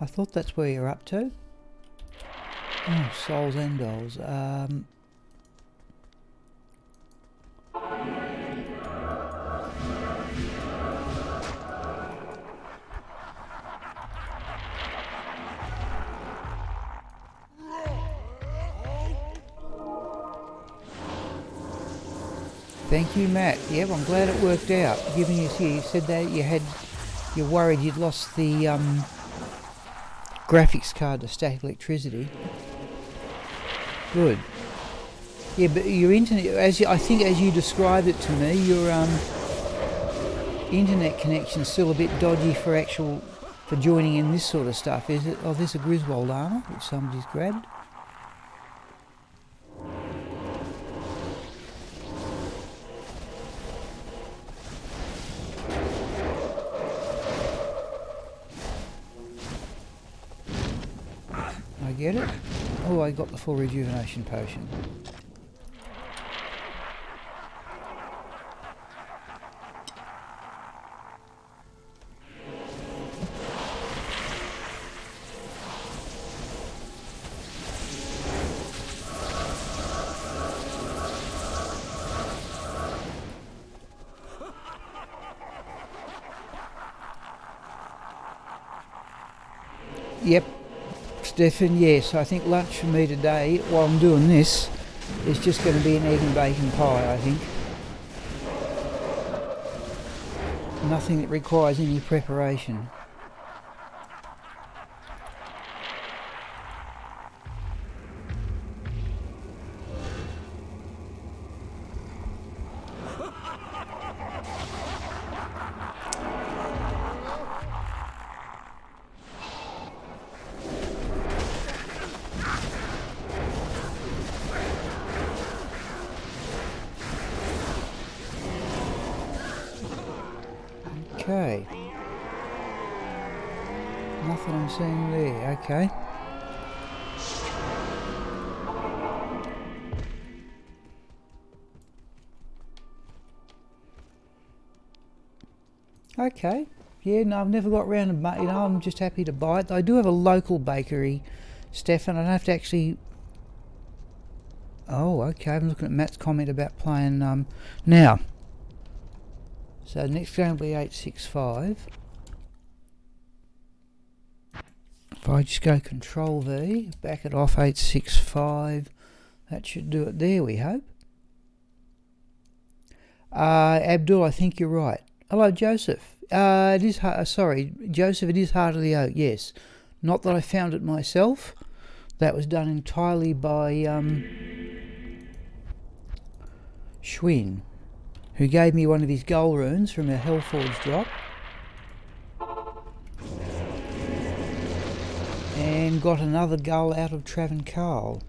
I thought that's where you're up to. Oh, souls and dolls. Thank you, Matt. Yep, I'm glad it worked out. Given you said that you had you're worried you'd lost the graphics card to static electricity. Good. Yeah, but your internet, I think as you described it to me, your internet connection's still a bit dodgy for joining in this sort of stuff, is it? Oh, there's a Griswold armour which somebody's grabbed. I get it. Oh, I got the full rejuvenation potion. Yep, Stefan, yes, I think lunch for me today, while I'm doing this, is just going to be an egg and bacon pie, I think. Nothing that requires any preparation. Okay. Nothing I'm seeing there, okay. Okay. Yeah, no, I've never got round to, I'm just happy to buy it. I do have a local bakery, Stefan. I don't have to actually... Oh, okay, I'm looking at Matt's comment about playing, now. So next game will be 865. If I just go Control V, back it off 865, that should do it there, we hope. Abdul, I think you're right. Hello, Joseph. It is sorry, Joseph. It is Heart of the Oak. Yes, not that I found it myself. That was done entirely by Schwinn, who gave me one of his gold runes from a Hellforge drop, and got another gull out of Travancarl.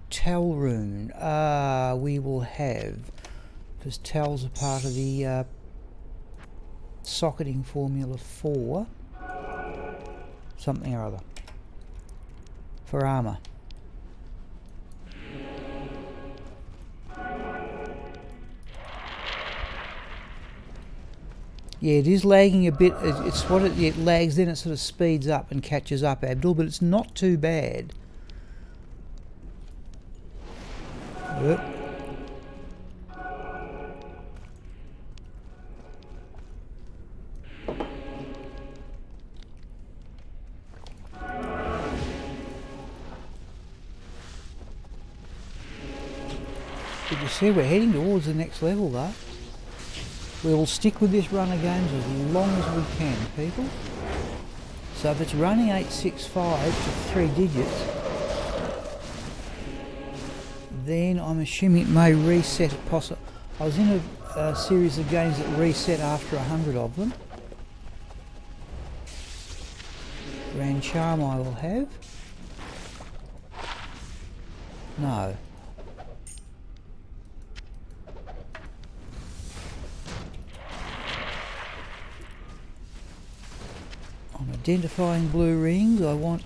Tal rune. We will have, because Tal's a part of the socketing formula for something or other, for armour. Yeah, it is lagging a bit. It lags, then it sort of speeds up and catches up, Abdul, but it's not too bad. Yep. But you see, we're heading towards the next level, though. We will stick with this run of games as long as we can, people. So if it's running 865 to 3 digits, then I'm assuming it may reset it possibly. I was in a series of games that reset after 100 of them. Grand Charm I will have. No. I'm identifying blue rings. I want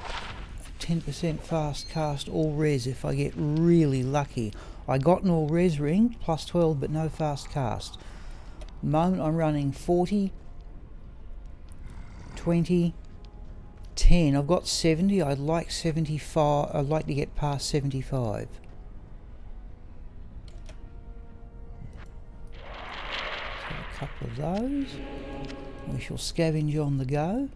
10% fast cast all res if I get really lucky. I got an all res ring, plus 12, but no fast cast. At the moment I'm running 40, 20, 10. I've got 70. I'd like 75. I'd like to get past 75. So a couple of those. We shall scavenge on the go.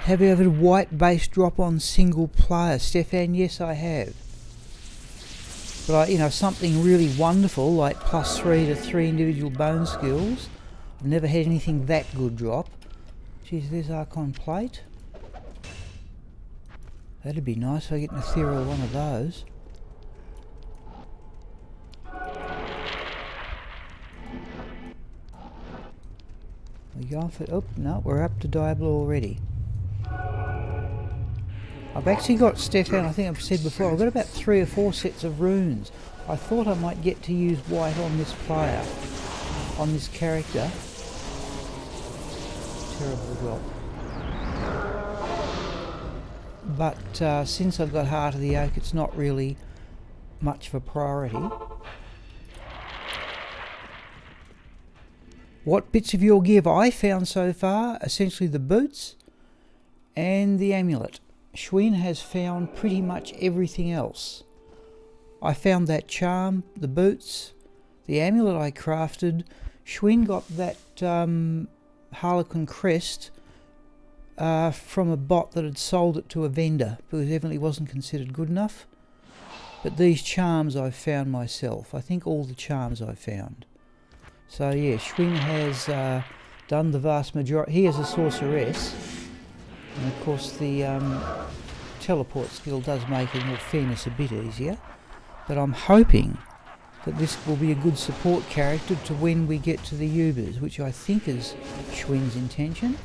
have you ever had white base drop on single player? Stefan, yes I have. But something really wonderful like +3 to 3 individual bone skills. I've never had anything that good drop. Geez, there's Archon plate. That'd be nice if I get an ethereal one of those. We going for... Oh, no, we're up to Diablo already. I've actually got, Stefan, I think I've said before, I've got about 3 or 4 sets of runes. I thought I might get to use white on this player, on this character. Terrible drop. But since I've got Heart of the Oak, it's not really much of a priority. What bits of your gear have I found so far? Essentially the boots and the amulet. Schwinn has found pretty much everything else. I found that charm, the boots, the amulet I crafted. Schwinn got that Harlequin crest from a bot that had sold it to a vendor because it evidently wasn't considered good enough. But these charms I've found myself. I think all the charms I've found. So yeah, Schwinn has done the vast majority. He is a sorceress. And of course the teleport skill does make it, in all fairness, a bit easier. But I'm hoping that this will be a good support character to when we get to the Ubers, which I think is Schwinn's intention.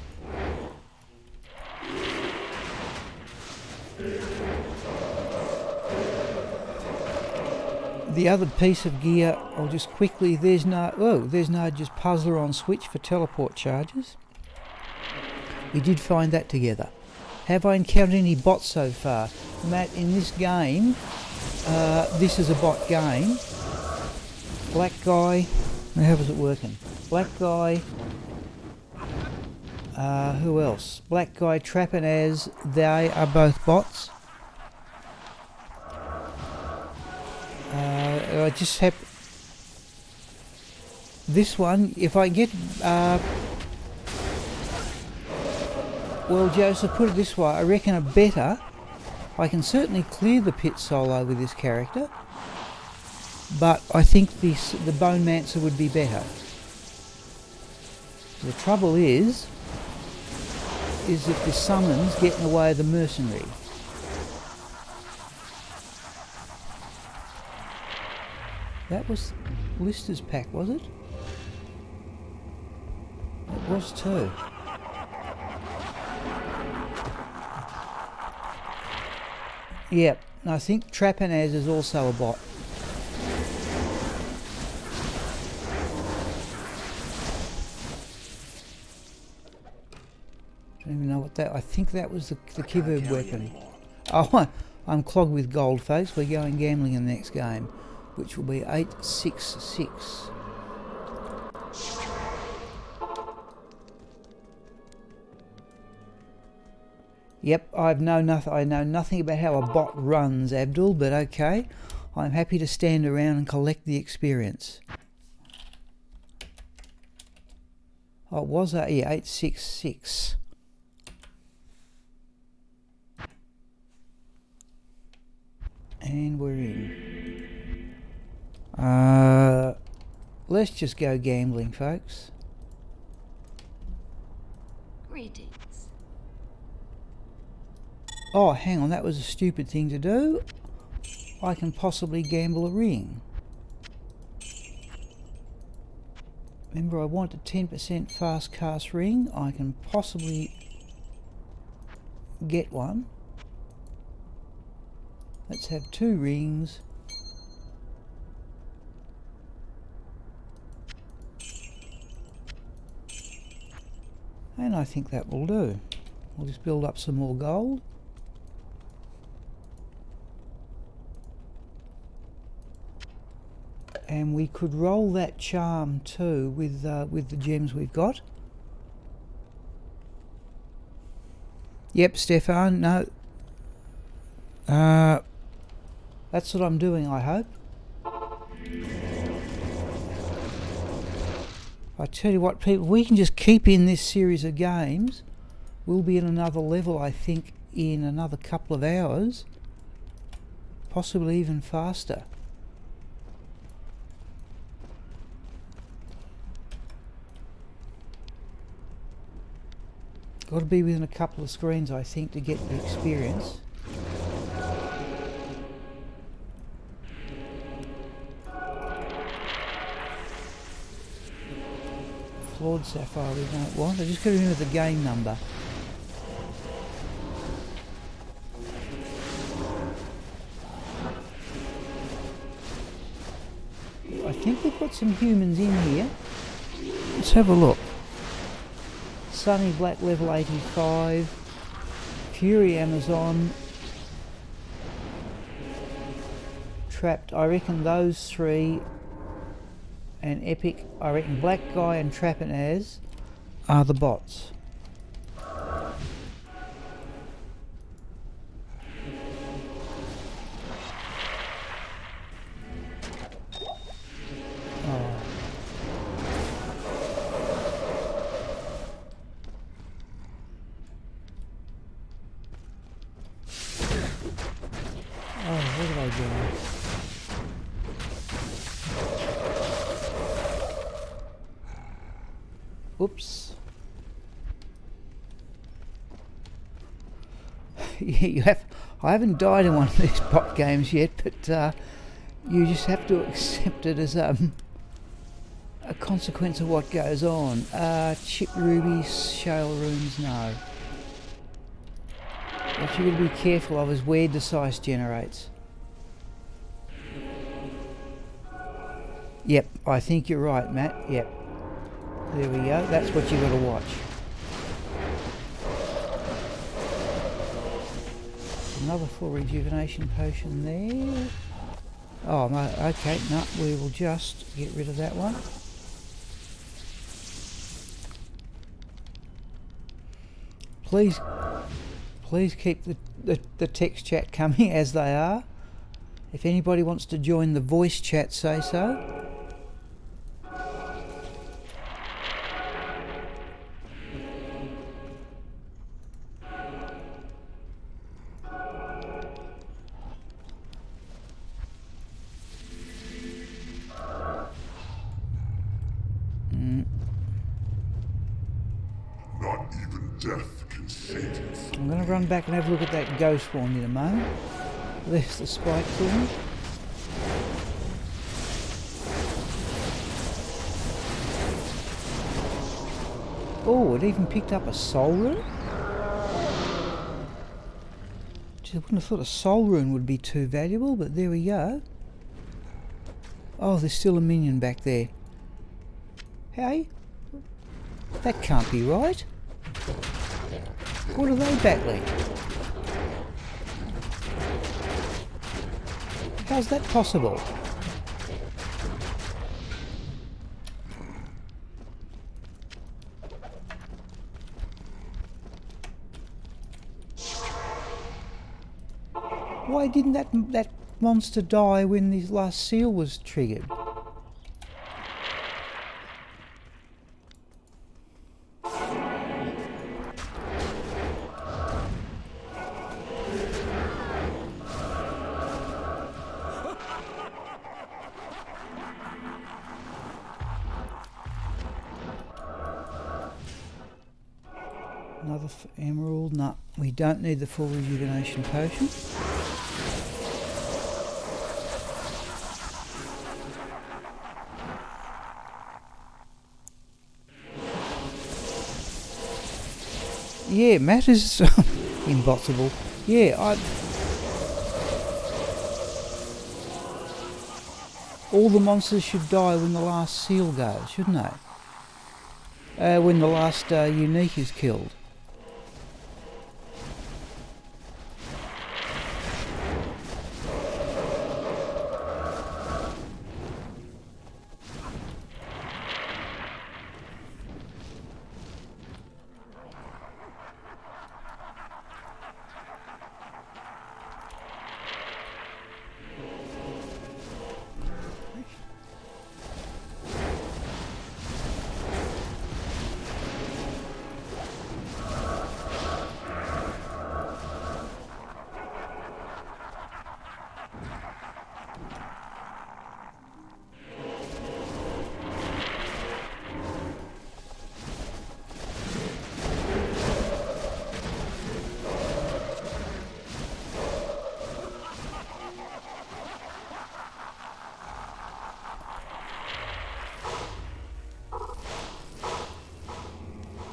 The other piece of gear, I'll just quickly, there's no just puzzler on switch for teleport charges. We did find that together. Have I encountered any bots so far? Matt, in this game, this is a bot game. Black guy, how was it working? Black guy, who else? Black guy, Trap and Az, they are both bots. I just have this one. If I get well, Joseph, put it this way, I reckon I can certainly clear the pit solo with this character, but I think the Bone Mancer would be better. The trouble is that the summons get in the way of the mercenary. That was Lister's pack, was it? It was too. Yep, and I think Trapanaz is also a bot. Don't even know what that... I think that was the Kiverd weapon. Oh, I'm clogged with gold, folks. We're going gambling in the next game, which will be 866. Yep, I know nothing about how a bot runs, Abdul, but okay. I'm happy to stand around and collect the experience. Oh, it was 866. And we're in. Let's just go gambling, folks. Greetings. Oh, hang on, that was a stupid thing to do. I can possibly gamble a ring. Remember, I want a 10% fast cast ring. I can possibly get one. Let's have 2 rings. And I think that will do. We'll just build up some more gold. And we could roll that charm too with the gems we've got. Yep, Stefan, no. That's what I'm doing, I hope. I tell you what, people, we can just keep in this series of games We'll be in another level, I think, in another couple of hours. Possibly even faster. Got to be within a couple of screens, I think, to get the experience. Flawed sapphire we don't want. I just got to remember the game number. I think we've got some humans in here. Let's have a look. Sunny Black level 85. Fury Amazon. Trapped. I reckon those three. And Epic. I reckon Black Guy and Trappin' Az are the bots. Where did I go? Oops. Yeah, I haven't died in one of these bot games yet, but you just have to accept it as a consequence of what goes on. Chip rubies, shale runes, no. What you've got to be careful of is where Decice generates. Yep, I think you're right, Matt. Yep. There we go. That's what you've got to watch. Another full rejuvenation potion there. Oh, okay. No, we will just get rid of that one. Please keep the text chat coming as they are. If anybody wants to join the voice chat, say so. Not even death can save you. I'm going to run back and have a look at that ghost one in a moment. There's the spike thing. Oh, it even picked up a soul rune? Gee, I wouldn't have thought a soul rune would be too valuable, but there we go. Oh, there's still a minion back there. Hey? That can't be right. What are they battling? How's that possible? Why didn't that monster die when this last seal was triggered? Another emerald. No, we don't need the full rejuvenation potion. Yeah, Matt is impossible. Yeah, all the monsters should die when the last seal goes, shouldn't they? When the last unique is killed.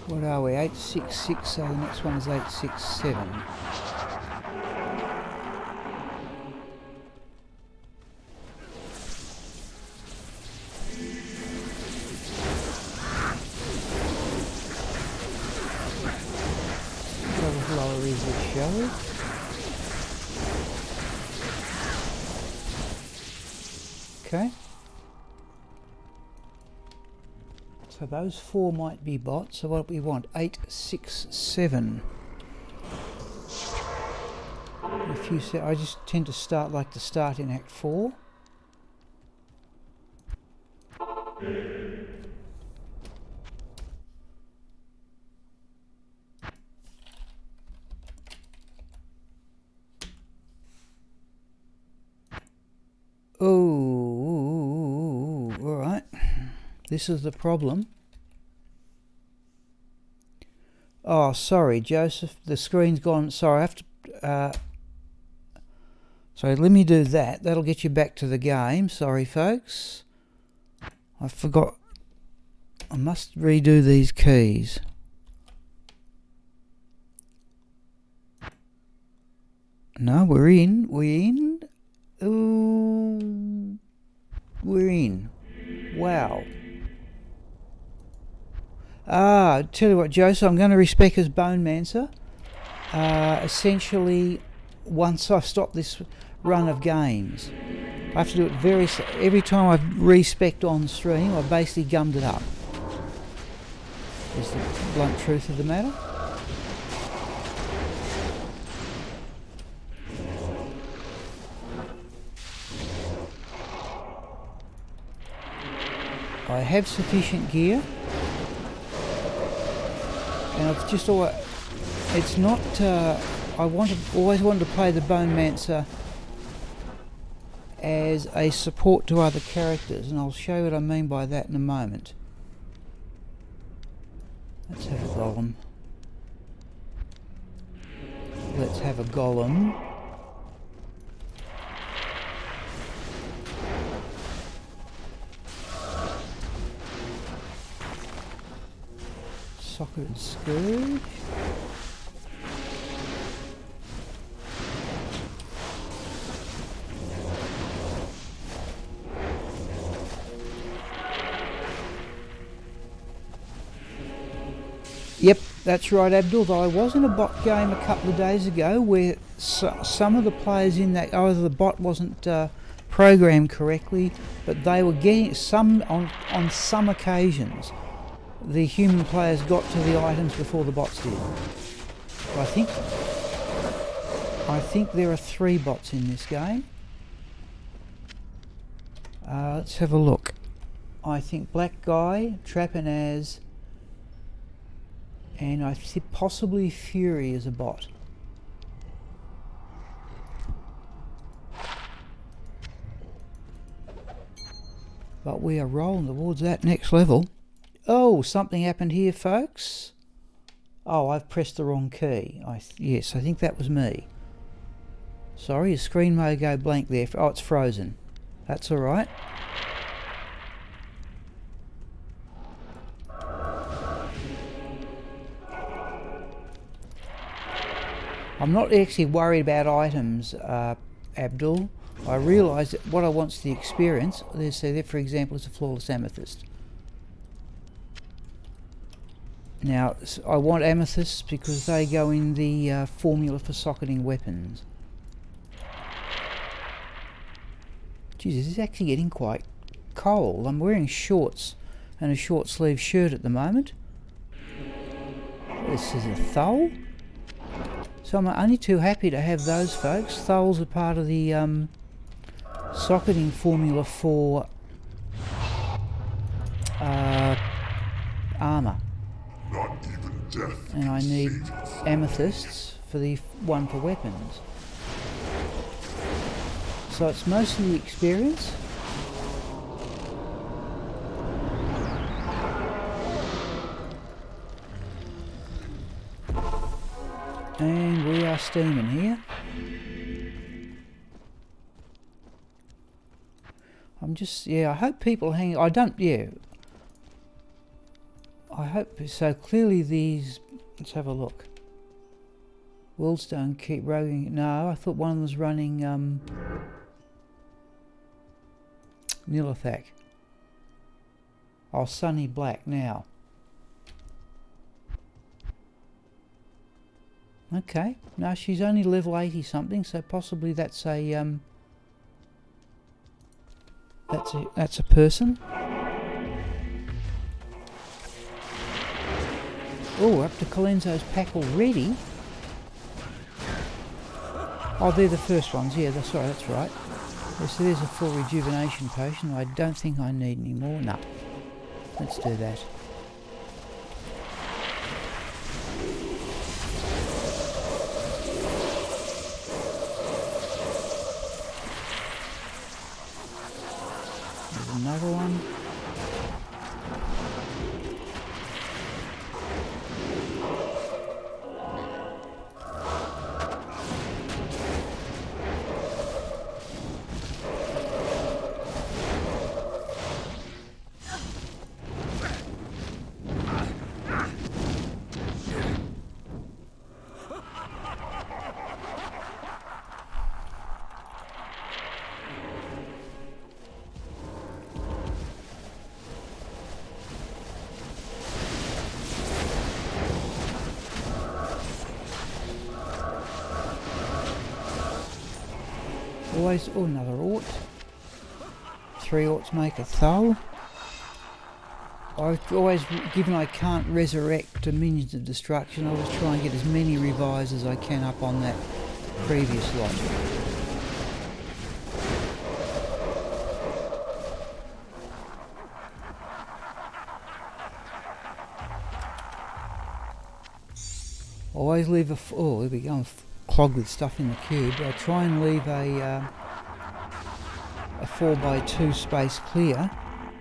What are we? 866, so the next one is 867. What lower is it, shall we? Okay. So those 4 might be bots. So what we want, 867. If you say, I just tend to like to start in Act 4. Oh, all right. This is the problem. Oh, sorry, Joseph. The screen's gone. Sorry, I have to... so let me do that. That'll get you back to the game. Sorry, folks. I forgot. I must redo these keys. No, we're in. We're in. Ooh, we're in. Wow. Tell you what, Joseph, I'm going to respec as Bone Mancer. Essentially, once I stop this run of games, I have to do it every time I've respec'd on stream, I've basically gummed it up. Is the blunt truth of the matter. I have sufficient gear, and I've just always, it's not, I always wanted to play the Bone Mancer as a support to other characters, and I'll show you what I mean by that in a moment. Let's have a golem. Let's have a golem. Socketed Scourge. Yep, that's right, Abdul. Though I was in a bot game a couple of days ago where some of the players in that, either the bot wasn't programmed correctly, but they were getting some, on some occasions, the human players got to the items before the bots did. I think there are 3 bots in this game. Let's have a look. I think Black Guy, Trapanaz, and I think possibly Fury is a bot. But we are rolling towards that next level. Oh, something happened here, folks. Oh, I've pressed the wrong key. Yes, I think that was me. Sorry, the screen may go blank there. Oh, it's frozen. That's all right. I'm not actually worried about items, Abdul. I realise that what I want's the experience. Let's say there, for example, is a flawless amethyst. Now, I want amethysts because they go in the formula for socketing weapons. Jesus, it's actually getting quite cold. I'm wearing shorts and a short sleeve shirt at the moment. This is a thole. So I'm only too happy to have those, folks. Tholes are part of the socketing formula for armour. Not even death. And I need amethysts for the one for weapons. So it's mostly experience. And we are steaming here. I'm just, I hope people hang, I I hope so. Clearly these. Let's have a look. Wolves don't keep roguing. No, I thought one of them was running Nilithak. Oh, Sunny Black now. Okay, no, she's only level 80 something, so possibly that's a that's a person. Oh, up to Colenso's pack already. Oh, they're the first ones. Yeah, that's right. That's right. So there's a full rejuvenation potion. I don't think I need any more. No, let's do that. Another one. Always, oh, another Ort. 3 Orts make a Thul. I've always, given I can't resurrect minions of destruction, I always try and get as many revives as I can up on that previous lot. Always leave a, oh, there we go, I'm clogged with stuff in the cube. I try and leave a 4x2 space clear.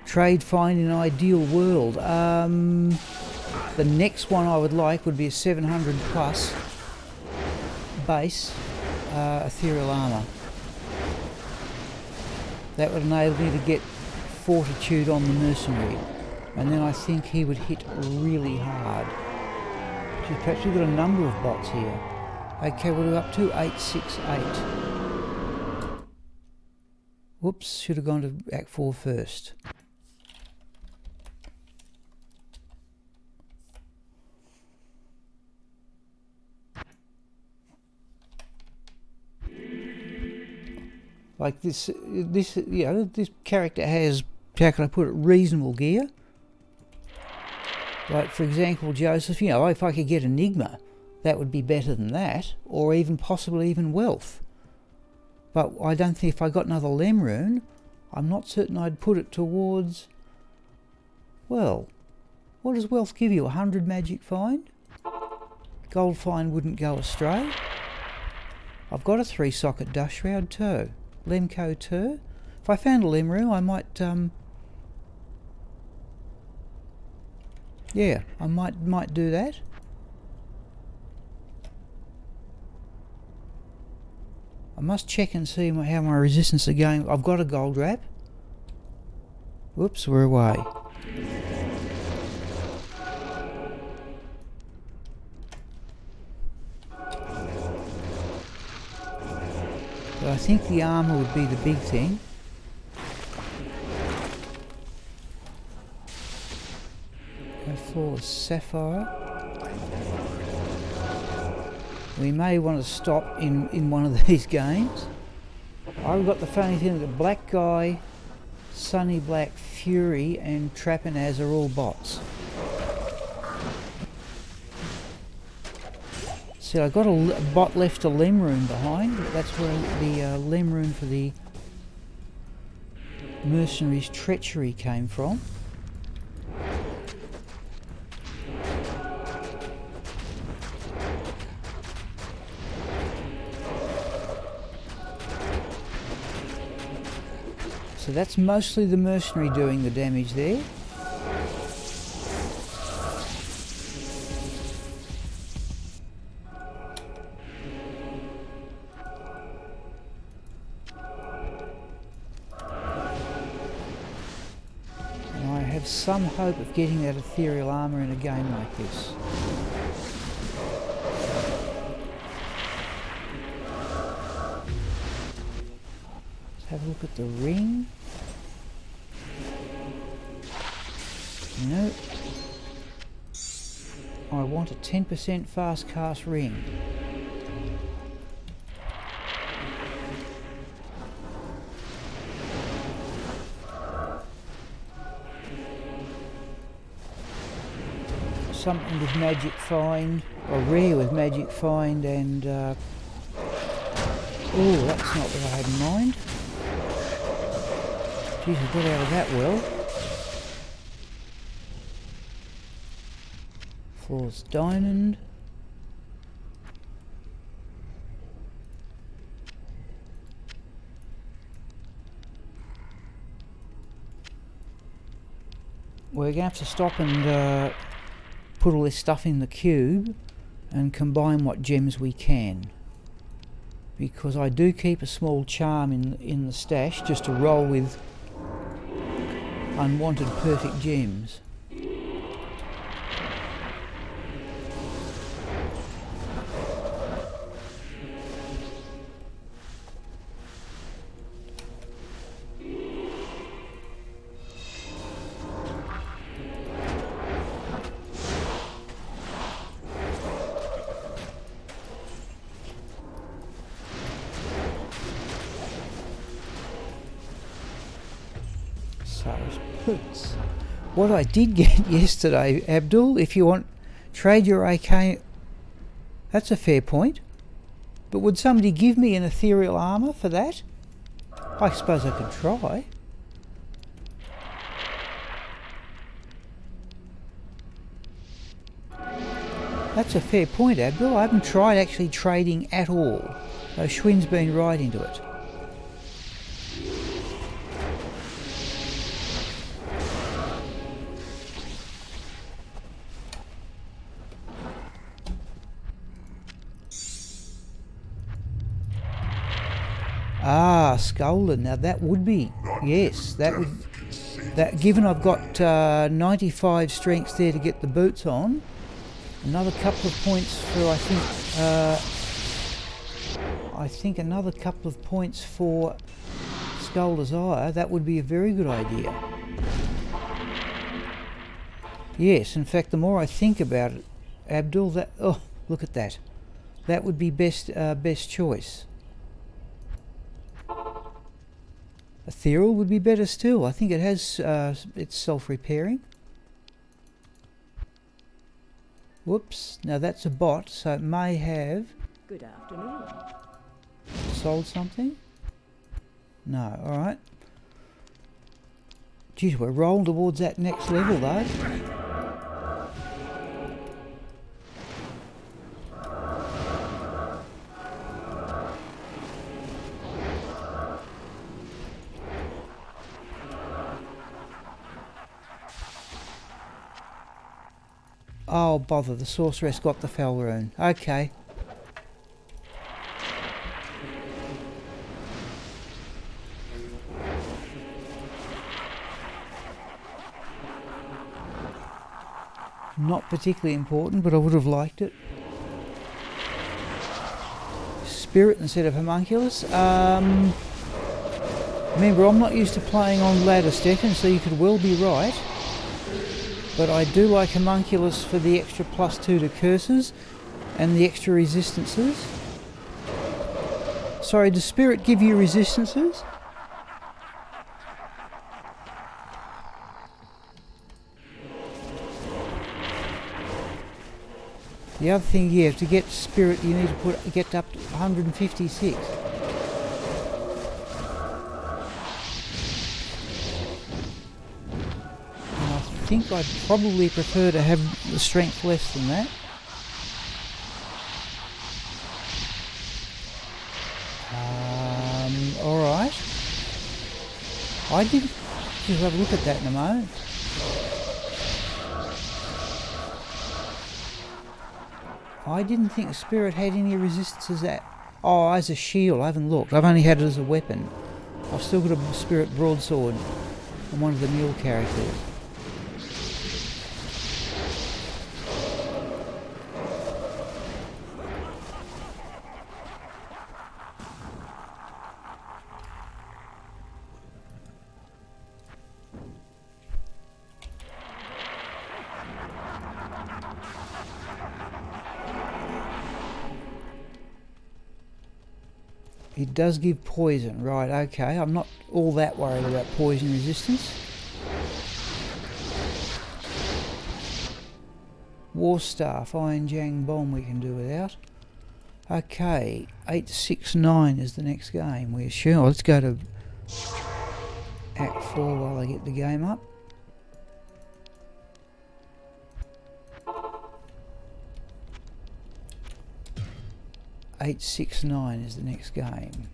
Trade find in ideal world. The next one I would like would be a 700 plus base ethereal armour. That would enable me to get fortitude on the mercenary, and then I think he would hit really hard. Gee, perhaps we've got a number of bots here. Okay, we'll do up to 868. Whoops, should have gone to Act 4 first. Like this, you know, this character has, how can I put it, reasonable gear. Like, for example, Joseph, you know, if I could get Enigma, that would be better than that, or even possibly even wealth. But I don't think if I got another Lem rune, I'm not certain I'd put it towards, well, what does wealth give you? 100 magic find? Gold find wouldn't go astray. I've got a 3-socket dust shroud too. Lemco too. If I found a Lem rune, I might, yeah, I might do that. I must check and see how my resistance are going. I've got a gold wrap. Whoops, we're away. But I think the armour would be the big thing. Go flawless sapphire. We may want to stop in one of these games. I've got the funny thing that Black Guy, Sunny Black, Fury and Trapanaz are all bots. See, I got a bot left a Lem rune behind. That's where the Lem rune for the mercenaries' treachery came from. So that's mostly the mercenary doing the damage there. And I have have some hope of getting that ethereal armour in a game like this. Let's have a look at the ring. No. I want a 10% fast cast ring. Something with magic find, or rare with magic find, and oh, that's not what I had in mind. Geez, I got out of that well. Floor's diamond. We're going to have to stop and put all this stuff in the cube and combine what gems we can, because I do keep a small charm in the stash just to roll with unwanted perfect gems. Boots. What I did get yesterday, Abdul, if you want, trade your AK. That's a fair point. But would somebody give me an ethereal armour for that? I suppose I could try. That's a fair point, Abdul. I haven't tried actually trading at all. So Schwinn's been right into it. Ah, Scolden. Now that would be, yes, that would, that given I've got 95 strengths there to get the boots on, another couple of points for I think another couple of points for Scolder's Eye. That would be a very good idea. Yes, in fact, the more I think about it, Abdul, that, oh, look at that. That would be best choice. Ethereal would be better still. I think it has, it's self-repairing. Whoops, now that's a bot, so it may have... Good afternoon. Sold something? No, alright. Geez, we're rolling towards that next level though. Oh bother, the sorceress got the fell rune. Okay. Not particularly important, but I would have liked it. Spirit instead of homunculus. Remember, I'm not used to playing on ladder, Stefan, so you could well be right. But I do like homunculus for the extra +2 to curses and the extra resistances. Sorry, does spirit give you resistances? The other thing, yeah, to get spirit you need to get up to 156. I think I'd probably prefer to have the strength less than that. Alright. I didn't... Just have a look at that in a moment. I didn't think spirit had any resistances at... Oh, as a shield, I haven't looked. I've only had it as a weapon. I've still got a spirit broadsword on one of the mule characters. It does give poison, right, okay. I'm not all that worried about poison resistance. War Staff, Iron Jang Bomb we can do without. Okay, 869 is the next game. We're sure. Let's go to Act 4 while I get the game up. $869 is the next game.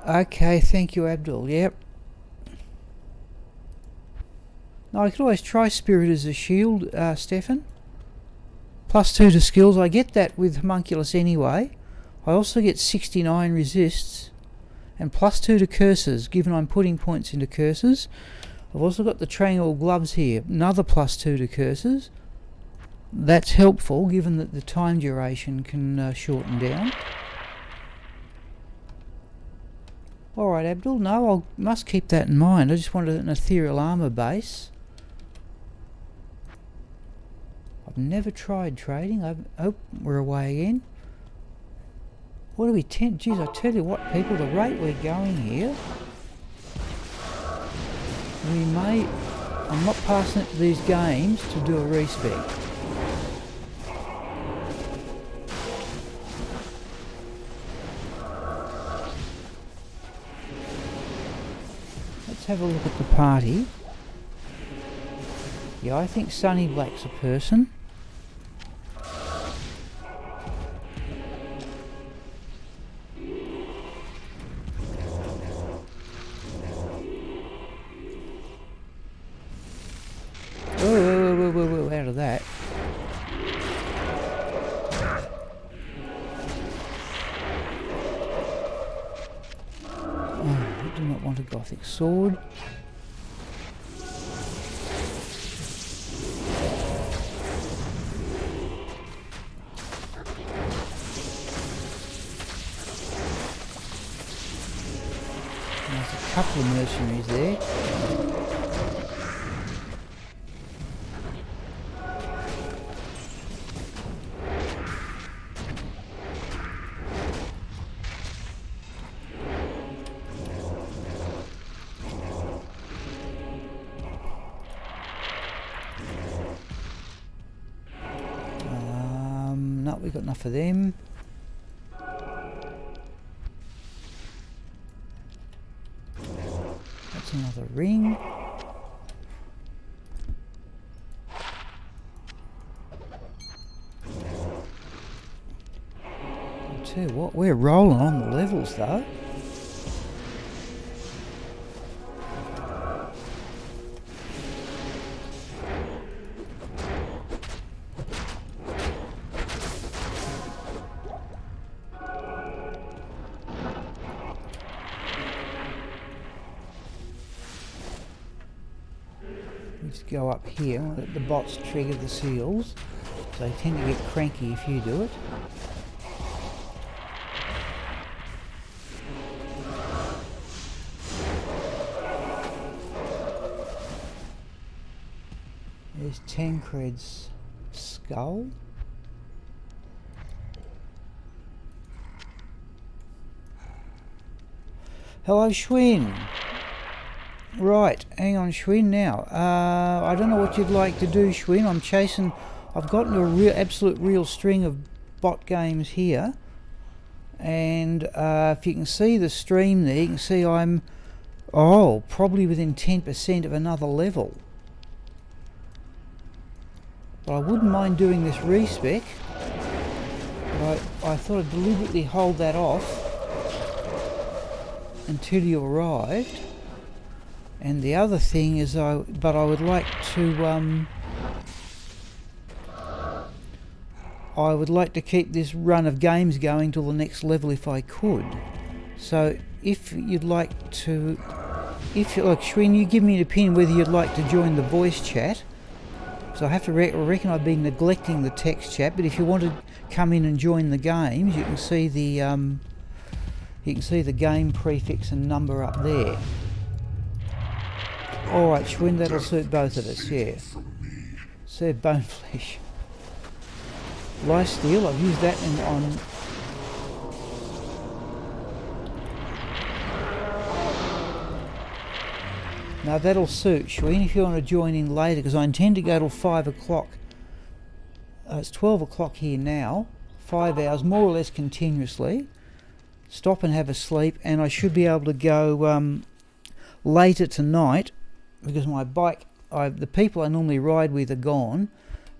Okay, thank you, Abdul. Yep. Now I could always try Spirit as a shield, Stefan. +2 to skills. I get that with Homunculus anyway. I also get 69 resists and +2 to curses, given I'm putting points into curses. I've also got the triangle gloves here, another +2 to curses. That's helpful, given that the time duration can shorten down. Alright, Abdul, no, I must keep that in mind. I just wanted an ethereal armour base. I've never tried trading. Oh, we're away again. What do we tend? Geez, I tell you what, people, the rate we're going here, we may. I'm not passing it to these games to do a respec. Let's have a look at the party. Yeah, I think Sunny Black's a person. Whoa, out of that. Oh, I do not want a Gothic sword. There's a couple of mercenaries there. No, we've got enough of them. That's another ring. I'll tell you what, we're rolling on the levels though. Let's go up here and let the bots trigger the seals. So they tend to get cranky if you do it. There's Tancred's skull. Hello, Schwinn. Right, hang on, Schwinn. Now, I don't know what you'd like to do, Schwinn. I've gotten a absolute real string of bot games here, and if you can see the stream there, you can see I'm probably within 10% of another level. But I wouldn't mind doing this respec. But I thought I'd deliberately hold that off until you arrived. And the other thing is, I would like to keep this run of games going till the next level if I could. So if you'd like to, Schwinn, you give me an opinion whether you'd like to join the voice chat. So I have to reckon I've been neglecting the text chat, but if you want to come in and join the games, you can see the game prefix and number up there. Alright, Schwinn, that'll suit both of us, yeah. Sir Boneflesh. Lifesteal, I've used that on... Now that'll suit, Schwinn, if you want to join in later, because I intend to go till 5 o'clock. It's 12 o'clock here now, 5 hours, more or less continuously. Stop and have a sleep, and I should be able to go later tonight, because my bike, the people I normally ride with are gone,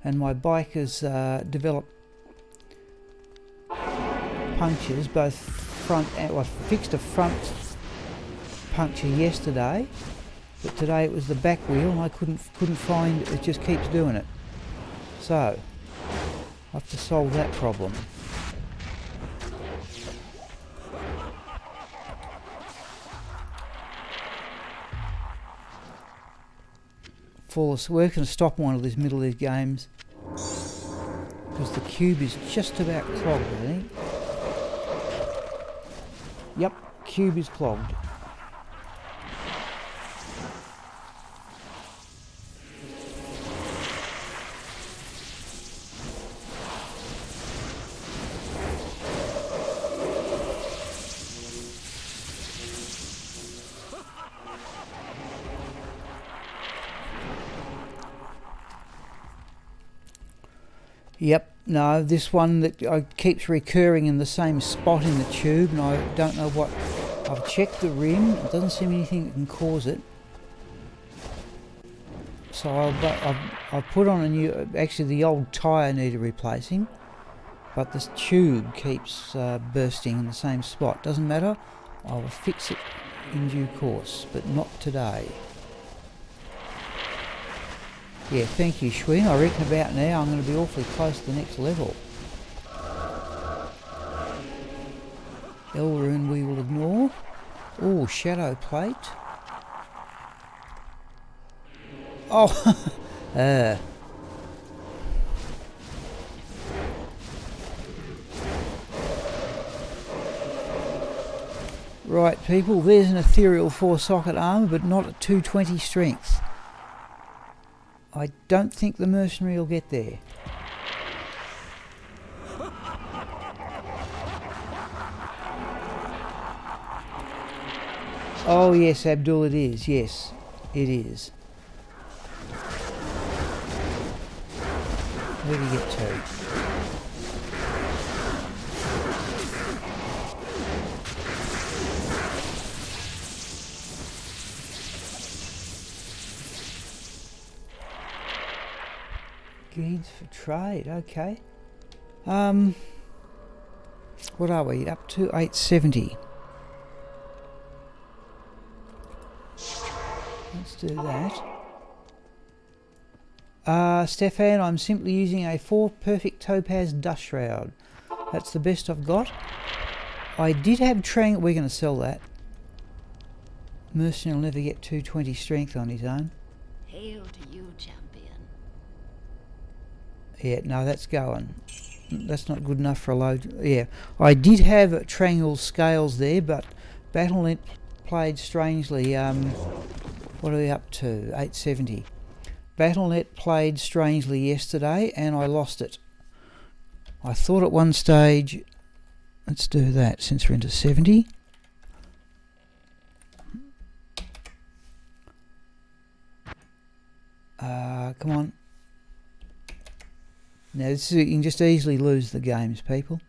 and my bike has developed punctures, both front and... I fixed a front puncture yesterday, but today it was the back wheel and I couldn't find it. It just keeps doing it. So I have to solve that problem. We're going to stop one of these middle of these games because the cube is just about clogged, I think. Yep, cube is clogged. Yep, no, this one that keeps recurring in the same spot in the tube, and I don't know what. I've checked the rim, it doesn't seem anything that can cause it. So I'll put on a new, actually the old tyre needed replacing, but this tube keeps bursting in the same spot. Doesn't matter, I will fix it in due course, but not today. Yeah, thank you, Schwinn. I reckon about now I'm going to be awfully close to the next level. Elrune we will ignore. Oh, shadow plate. Oh, Right, people, there's an ethereal 4-socket armour, but not at 220 strength. I don't think the mercenary will get there. Oh yes, Abdul, it is. Yes, it is. Where do you get to? Guides for trade, okay. What are we up to? 870. Let's do that. Stefan, I'm simply using a 4 perfect topaz dust shroud. That's the best I've got. I did have we're going to sell that. Mercenary will never get 220 strength on his own. Hail to you, champion. Yeah, no, that's going. That's not good enough for a load. Yeah, I did have triangle scales there, but Battlenet played strangely. What are we up to? 870. Battlenet played strangely yesterday, and I lost it. I thought at one stage, let's do that since we're into 70. Come on. Now this is, you can just easily lose the games, people.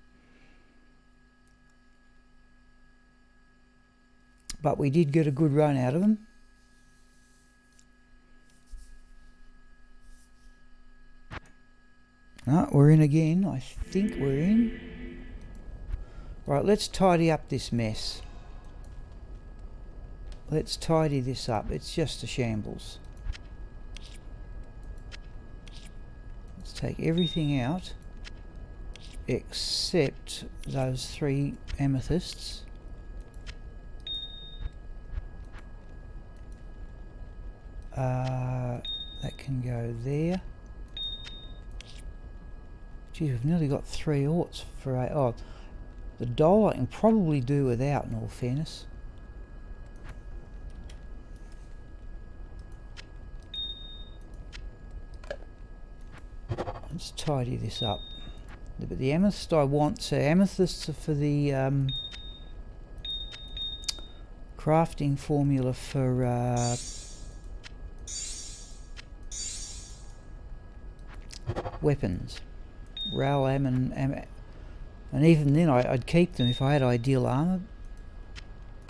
But we did get a good run out of them. No, we're in again. I think we're in. Right, let's tidy up this mess. Let's tidy this up. It's just a shambles. Let's take everything out except those 3 amethysts. That can go there. Gee, we've nearly got 3 aughts for a... Oh, the doll I can probably do without, in all fairness. Let's tidy this up. But the amethyst I want, so amethysts are for the crafting formula for weapons. Ral, and even then I'd keep them if I had ideal armor,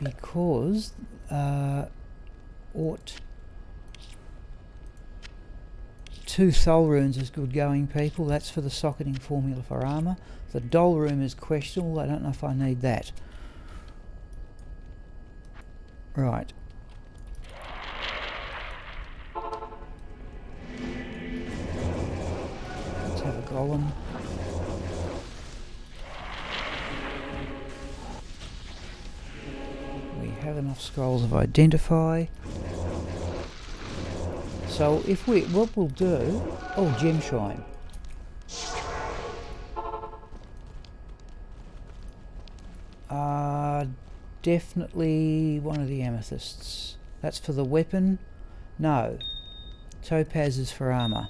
because ought 2 Thul runes is good going, people. That's for the socketing formula for armor. The doll room is questionable. I don't know if I need that. Right. Let's have a golem. We have enough scrolls of identify. So if what we'll do, oh, gem shrine. Definitely one of the amethysts. That's for the weapon. No, topaz is for armor.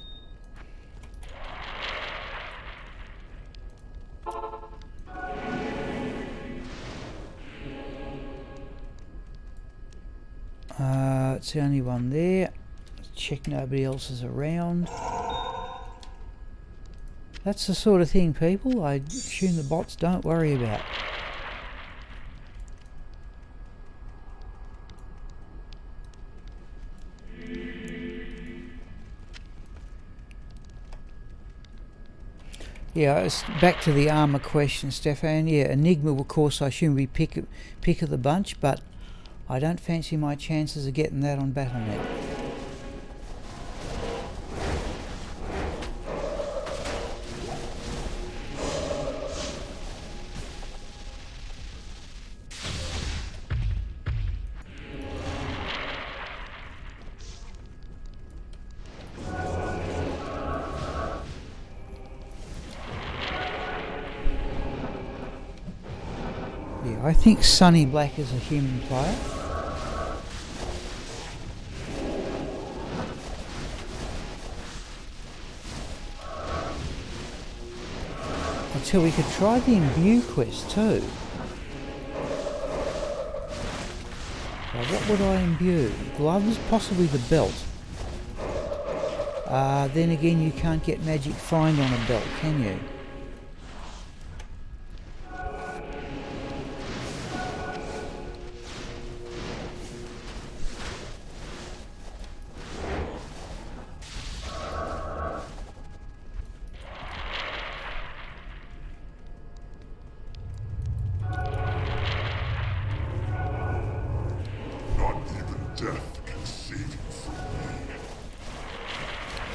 It's the only one there. Check nobody else is around. That's the sort of thing, people, I assume the bots don't worry about. Yeah, it's back to the armour question, Stefan. Yeah, Enigma, of course, I assume we pick of the bunch, but I don't fancy my chances of getting that on Battle.net. Yeah, I think Sunny Black is a human player. Until we could try the imbue quest too. Now, what would I imbue? Gloves, possibly the belt. Then again, you can't get magic find on a belt, can you?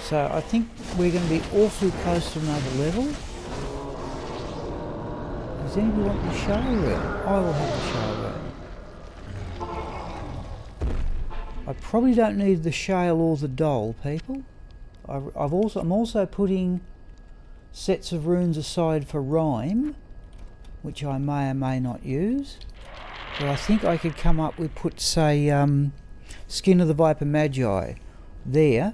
So I think we're going to be awfully close to another level. Does anybody want the show room? I will have the show room. I probably don't need the shale or the doll, people. I'm also putting sets of runes aside for rhyme, which I may or may not use. But I think I could come up with, say, Skin of the Viper Magi there.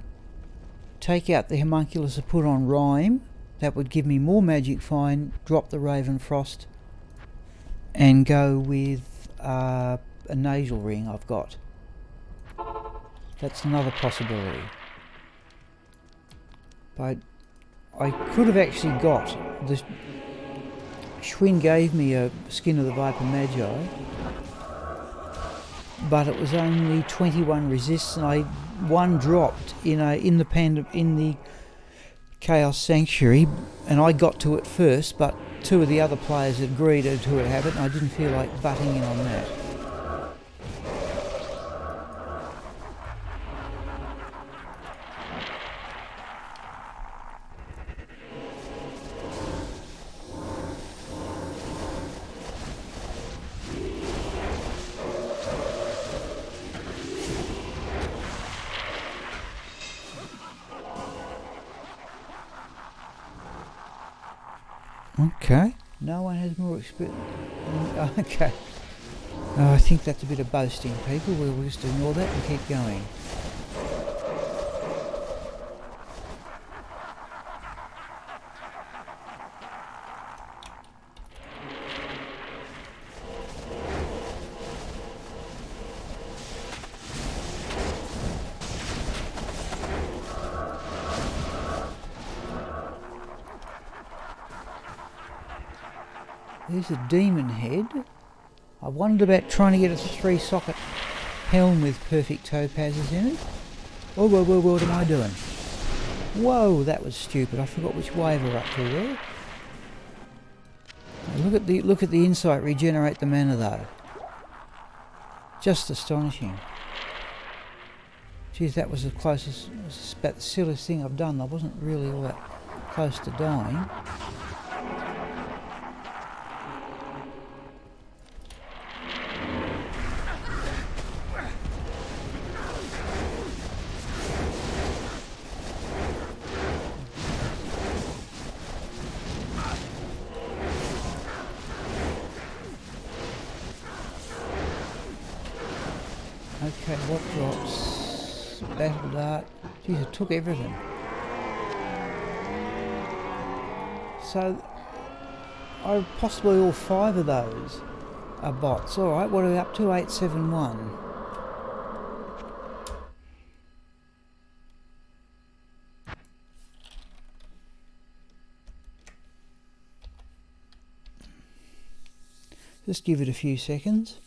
Take out the homunculus and put on rhyme. That would give me more magic find. Drop the Raven Frost and go with a nasal ring I've got. That's another possibility. But I could have actually got the Schwinn gave me a Skin of the Viper Magi, but it was only 21 resists, and one dropped in the Chaos Sanctuary, and I got to it first, but 2 of the other players had agreed to have it, and I didn't feel like butting in on that. Okay. No one has more experience. Okay. I think that's a bit of boasting, people. We'll just ignore that and keep going. There's a demon head. I wondered about trying to get a 3-socket helm with perfect topazes in it. Oh, what am I doing? Whoa, that was stupid. I forgot which wave we're up to there. Look at the insight regenerate the mana though. Just astonishing. Geez, that was the closest, it was about the silliest thing I've done. I wasn't really all that close to dying. Okay, what drops? Battle dart. Geez, it took everything. So, possibly all 5 of those are bots. Alright, what are we up to? 871. Just give it a few seconds.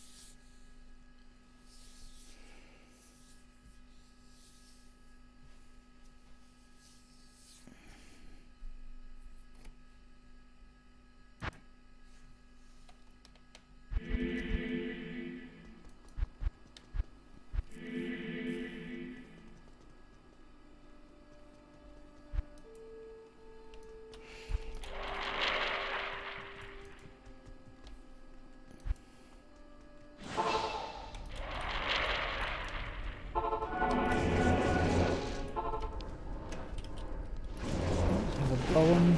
Golem.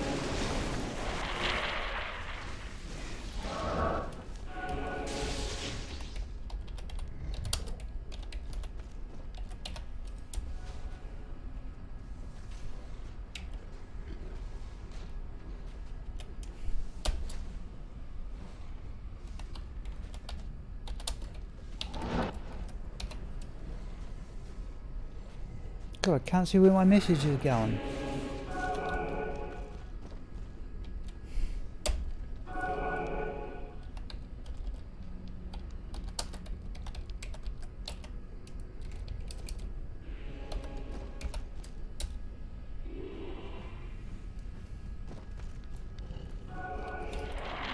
God, I can't see where my message is going.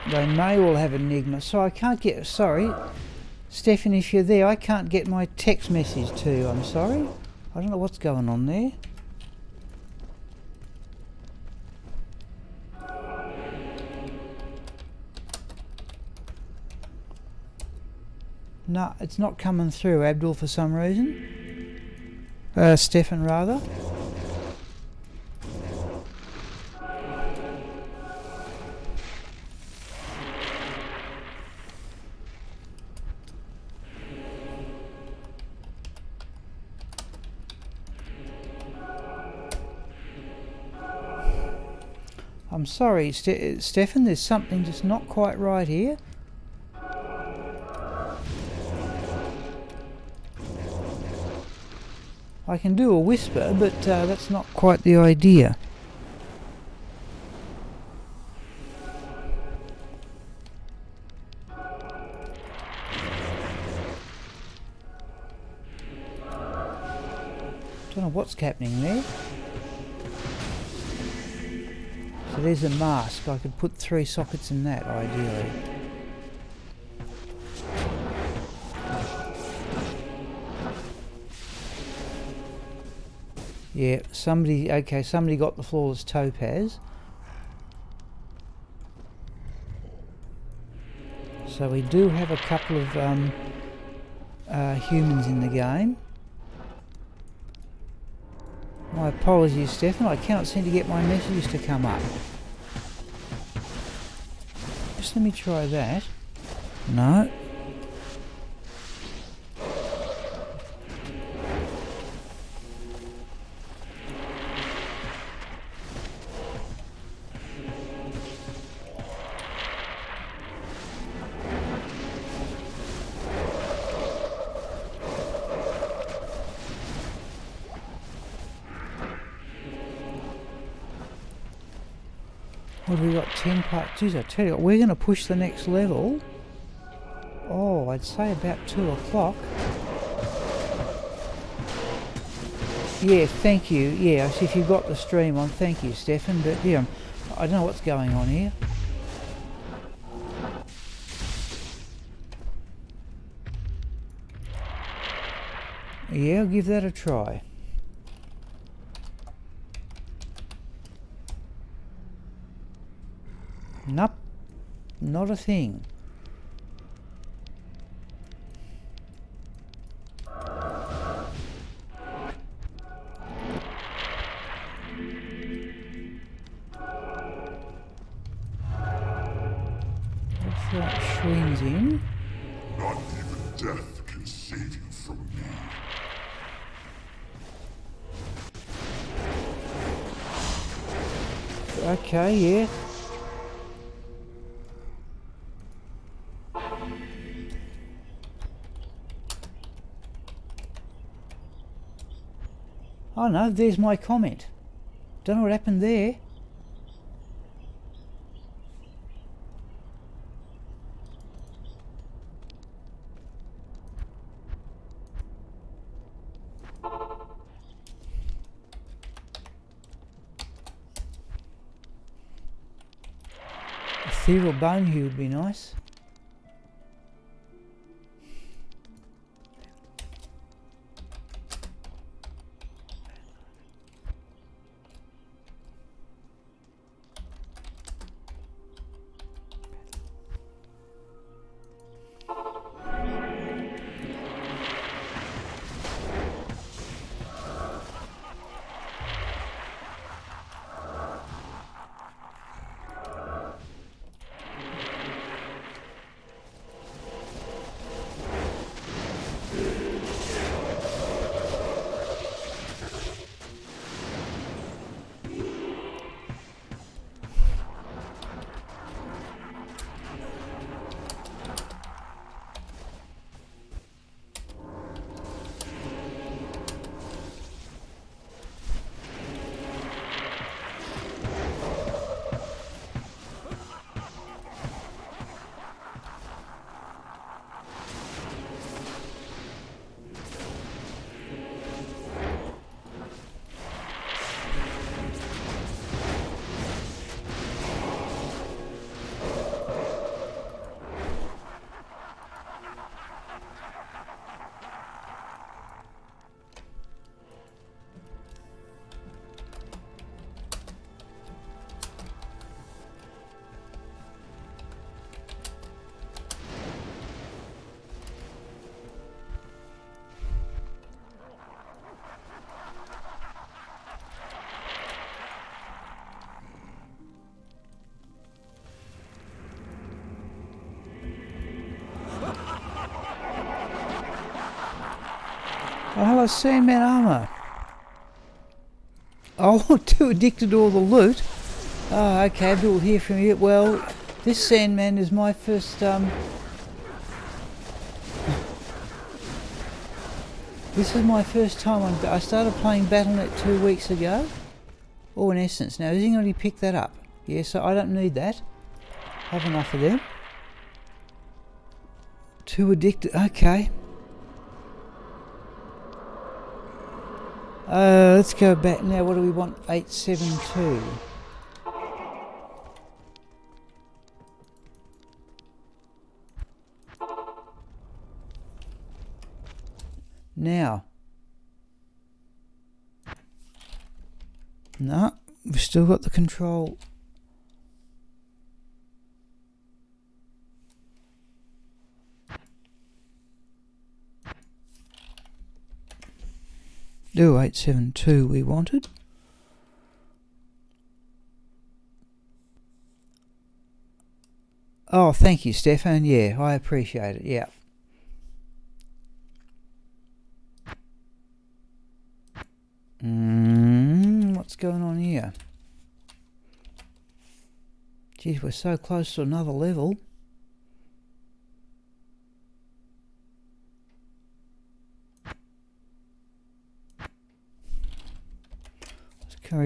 They may all have Enigma, so I can't get... Sorry, Stefan, if you're there, I can't get my text message to you. I'm sorry. I don't know what's going on there. No, it's not coming through, Abdul, for some reason. Stefan, rather. I'm sorry, Stefan, there's something just not quite right here. I can do a whisper, but that's not quite the idea. Don't know what's happening there. So there's a mask. I could put 3 sockets in that, ideally. Yeah, somebody got the flawless topaz. So we do have a couple of humans in the game. My apologies, Stefan, I cannot seem to get my messages to come up. Let me try that. No. What have we got? 10 part 2s. I tell you what, we're going to push the next level. Oh, I'd say about 2 o'clock. Yeah, thank you. Yeah, I see if you've got the stream on. Thank you, Stefan. But yeah, I don't know what's going on here. Yeah, I'll give that a try. Nope, not a thing. What's that? Sheen's in. Not even death can save you from me. Okay, yeah. Oh no, there's my comment. Don't know what happened there. Ethereal bone here would be nice. Oh, hello, Sandman Armour. Oh, too addicted to all the loot. Oh, okay, we'll hear from you. Well, this Sandman is my first, this is my first time I started playing Battle.net 2 weeks ago. Or in essence. Now, is he going to pick that up? Yeah, so I don't need that. Have enough of them. Too addicted. Okay. Let's go back now. What do we want? 872. Now. No, we've still got the control. Do 872 we wanted. Oh, thank you, Stefan. Yeah, I appreciate it. Yeah. What's going on here? Geez, we're so close to another level.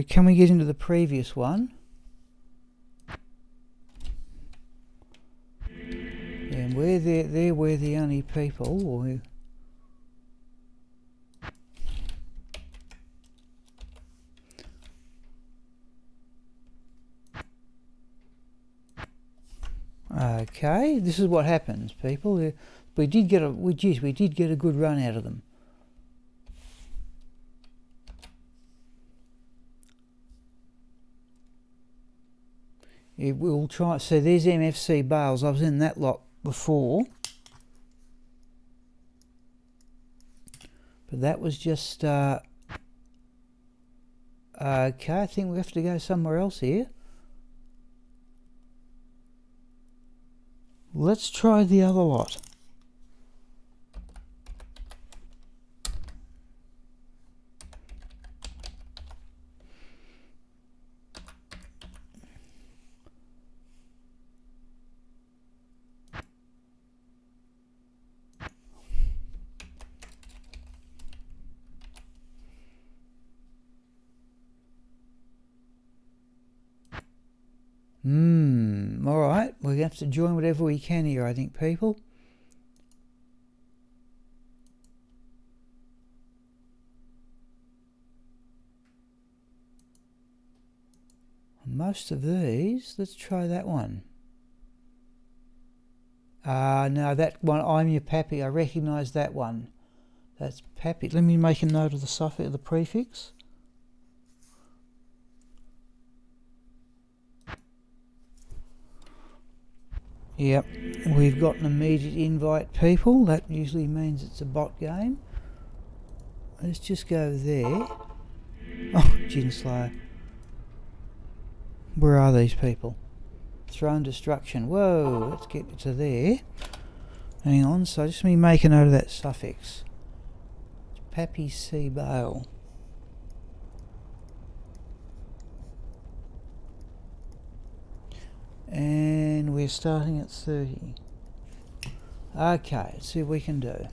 Can we get into the previous one? Yeah, and we're the only people. Or okay, this is what happens, people. We did get a good run out of them. Yeah, we'll try. So there's MFC Bales. I was in that lot before, but that was just okay. I think we have to go somewhere else here. Let's try the other lot. Alright, we're going to have to join whatever we can here, I think, people. Most of these, let's try that one. No, that one, I'm your pappy, I recognise that one. That's pappy. Let me make a note of the suffix, the prefix. Yep, we've got an immediate invite, people. That usually means it's a bot game. Let's just go there. Oh, Gin Slayer. Where are these people? Throne Destruction. Whoa, let's get to there. Hang on, so just let me make a note of that suffix. Pappy C. Bale. And we're starting at 30. Okay, let's see what we can do.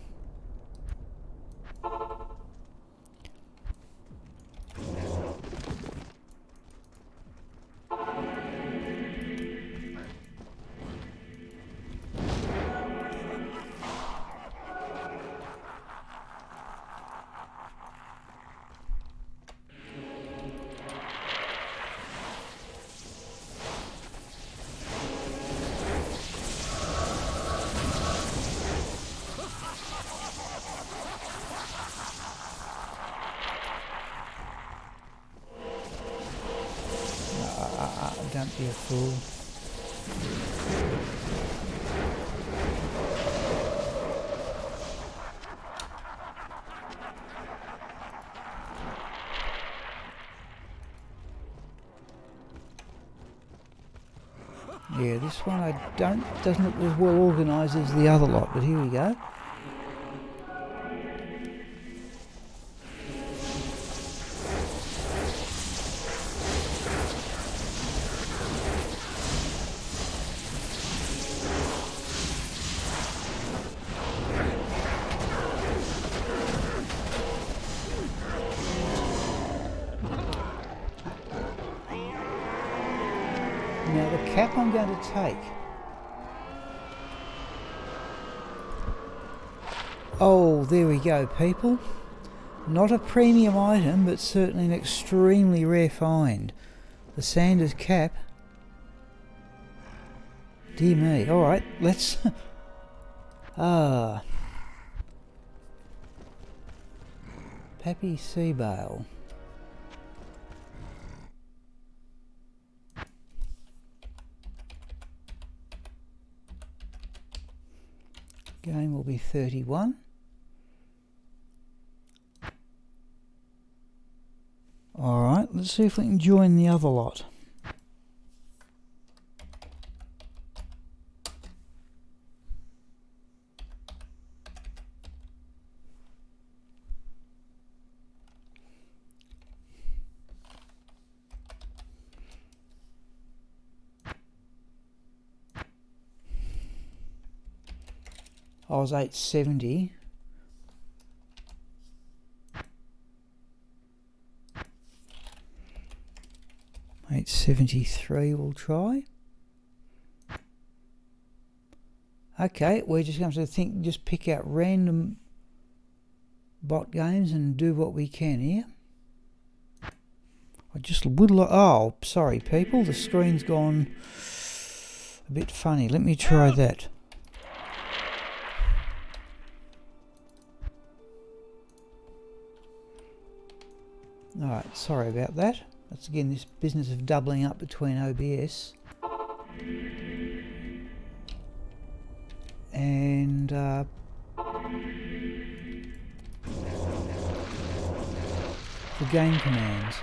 Don't be a fool. Yeah, this one doesn't look as well organised as the other lot, but here we go. Now the cap I'm going to take. Oh, there we go, people. Not a premium item, but certainly an extremely rare find. The Sanders cap. Dear me. Alright, let's... Pappy Sea Bale. Game will be 31. Alright, let's see if we can join the other lot. I was 870. $873 we'll try. Okay, we're just going to just pick out random bot games and do what we can here. I just would like... Oh, sorry people, the screen's gone a bit funny. Let me try that. Alright, sorry about that. That's again this business of doubling up between OBS and the game commands.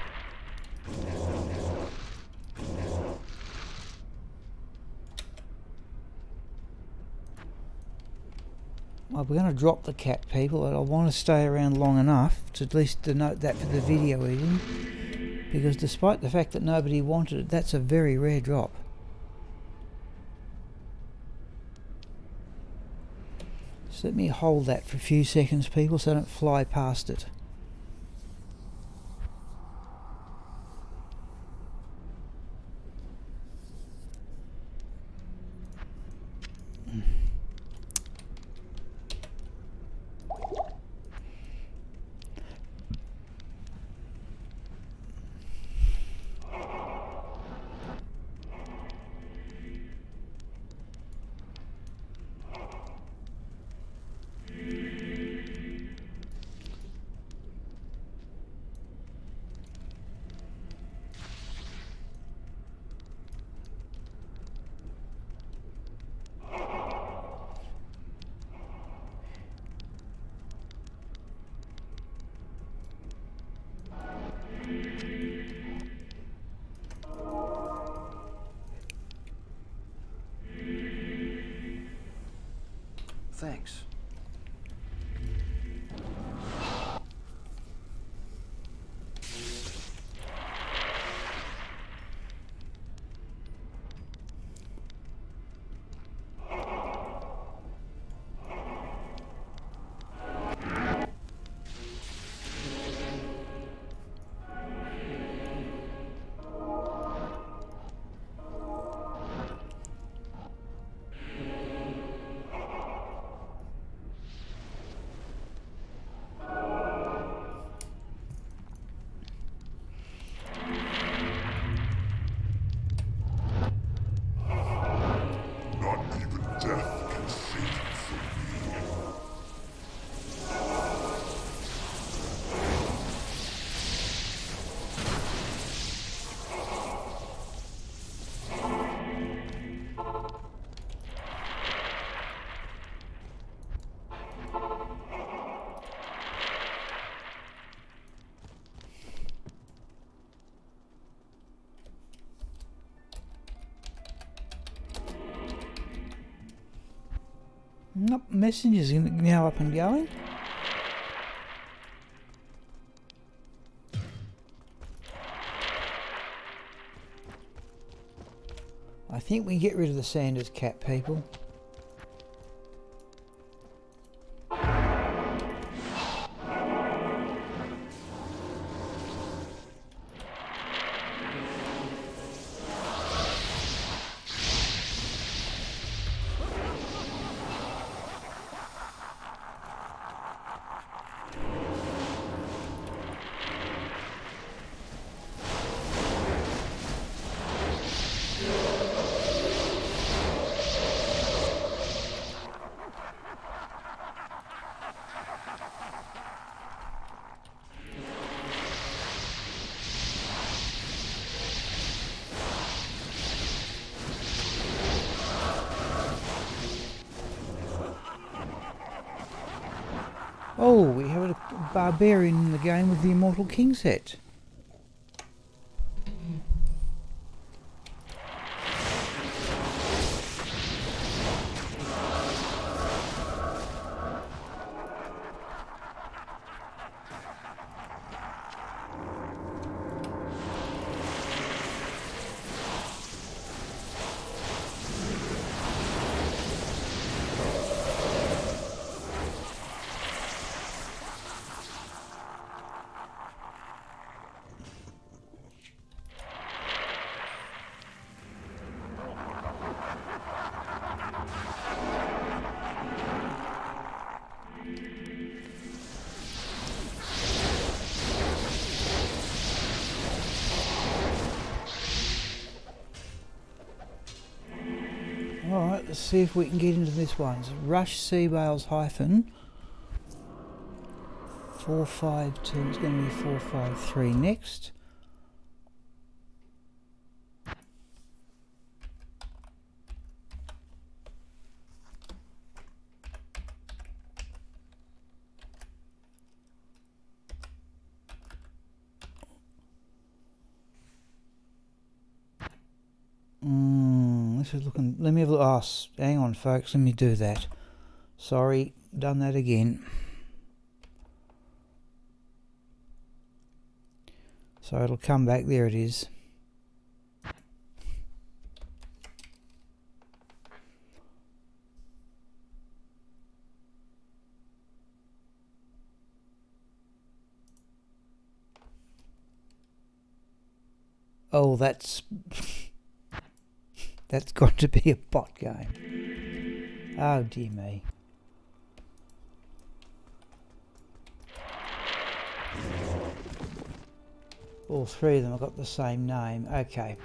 Well, we're going to drop the cat, people. I want to stay around long enough to at least denote that for the video editing, because despite the fact that nobody wanted it, that's a very rare drop. So let me hold that for a few seconds, people, so I don't fly past it. Thanks. Not even death can save you from me. Nope, Messenger's now up and going. I think we get rid of the Sanders cat, people. Oh, we have a barbarian in the game with the Immortal King set. Let's see if we can get into this one. So Rush Sea Bales hyphen 452. It's going to be 453 next. This is looking. Let me have a look. Oh, hang on, folks. Let me do that. Sorry, done that again. So it'll come back. There it is. Oh, that's got to be a bot game. Oh dear me. All three of them have got the same name. Okay.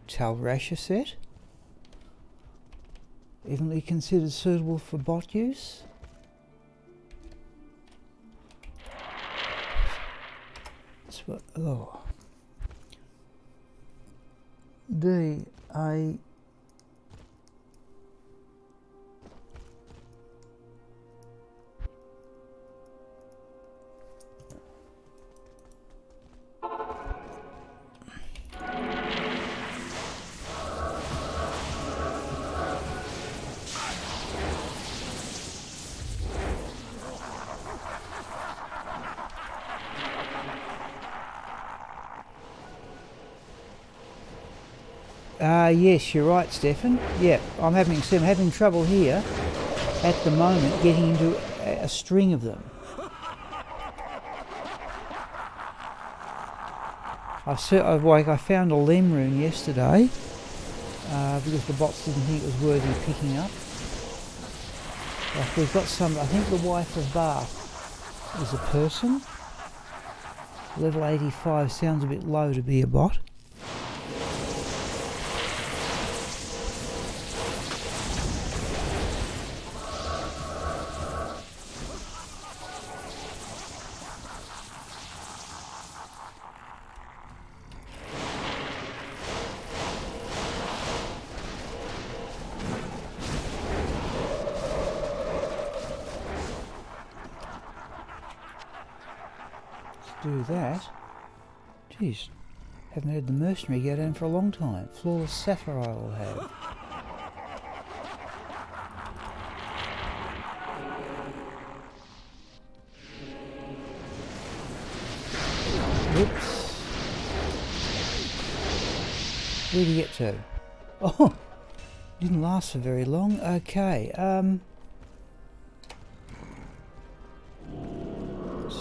Talrasha set. Evenly considered suitable for bot use. Oh. D-A... yes, you're right, Stefan. Yeah, I'm having trouble here at the moment getting into a string of them. I found a Lem rune yesterday because the bots didn't think it was worthy picking up. Like we've got some. I think the wife of Bath is a person. Level 85 sounds a bit low to be a bot. Do that. Jeez, haven't had the mercenary go down for a long time. Flawless Sapphire I will have. Whoops. Where'd you get to? Oh, didn't last for very long. Okay,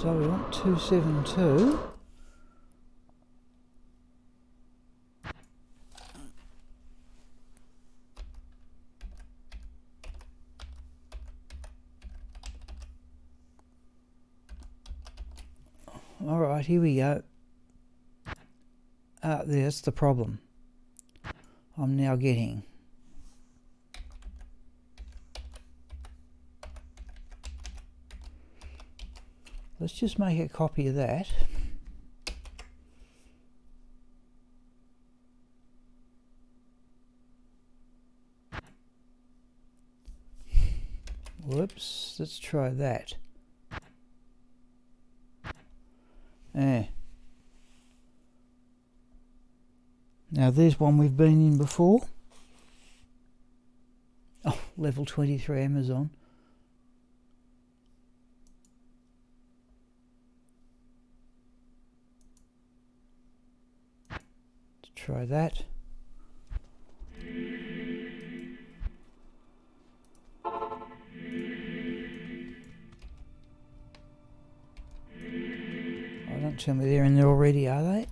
so we want 272. Alright, here we go. There's the problem I'm now getting. Let's just make a copy of that. Whoops, let's try that. Now there's one we've been in before. Oh, level 23 Amazon. Let's try that. Don't tell me they're in there already, are they?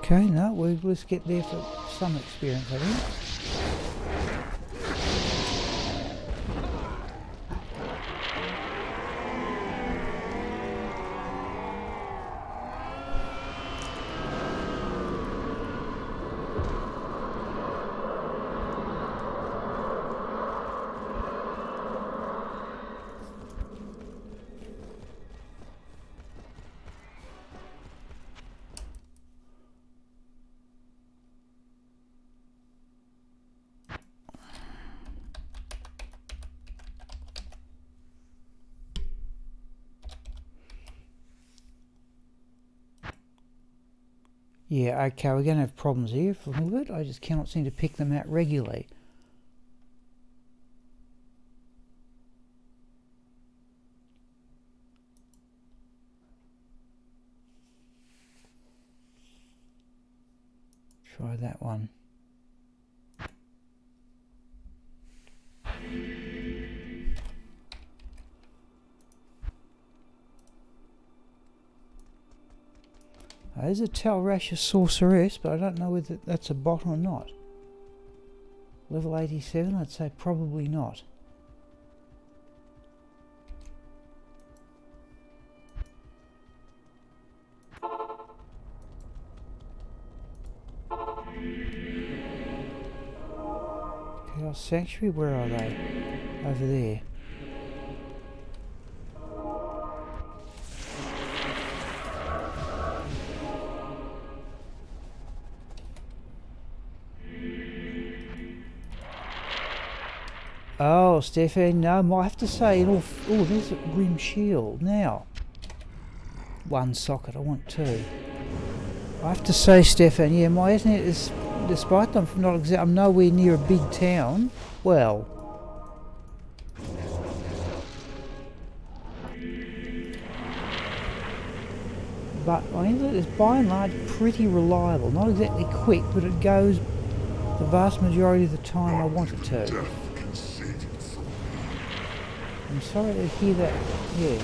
Okay, no, let's get there for some experience, I think. Yeah, okay, we're going to have problems here for a little bit. I just cannot seem to pick them out regularly. Try that one. There's a Talrasha Sorceress, but I don't know whether that's a bot or not. Level 87, I'd say probably not. Chaos Sanctuary, where are they? Over there. Oh, Stefan, no, I have to say, oh, there's a Grim Shield. Now, one socket, I want two. I have to say, Stefan, yeah, my internet is, despite them not I'm nowhere near a big town. Well, but my internet is by and large pretty reliable. Not exactly quick, but it goes the vast majority of the time I want it to. I'm sorry to hear that, yeah.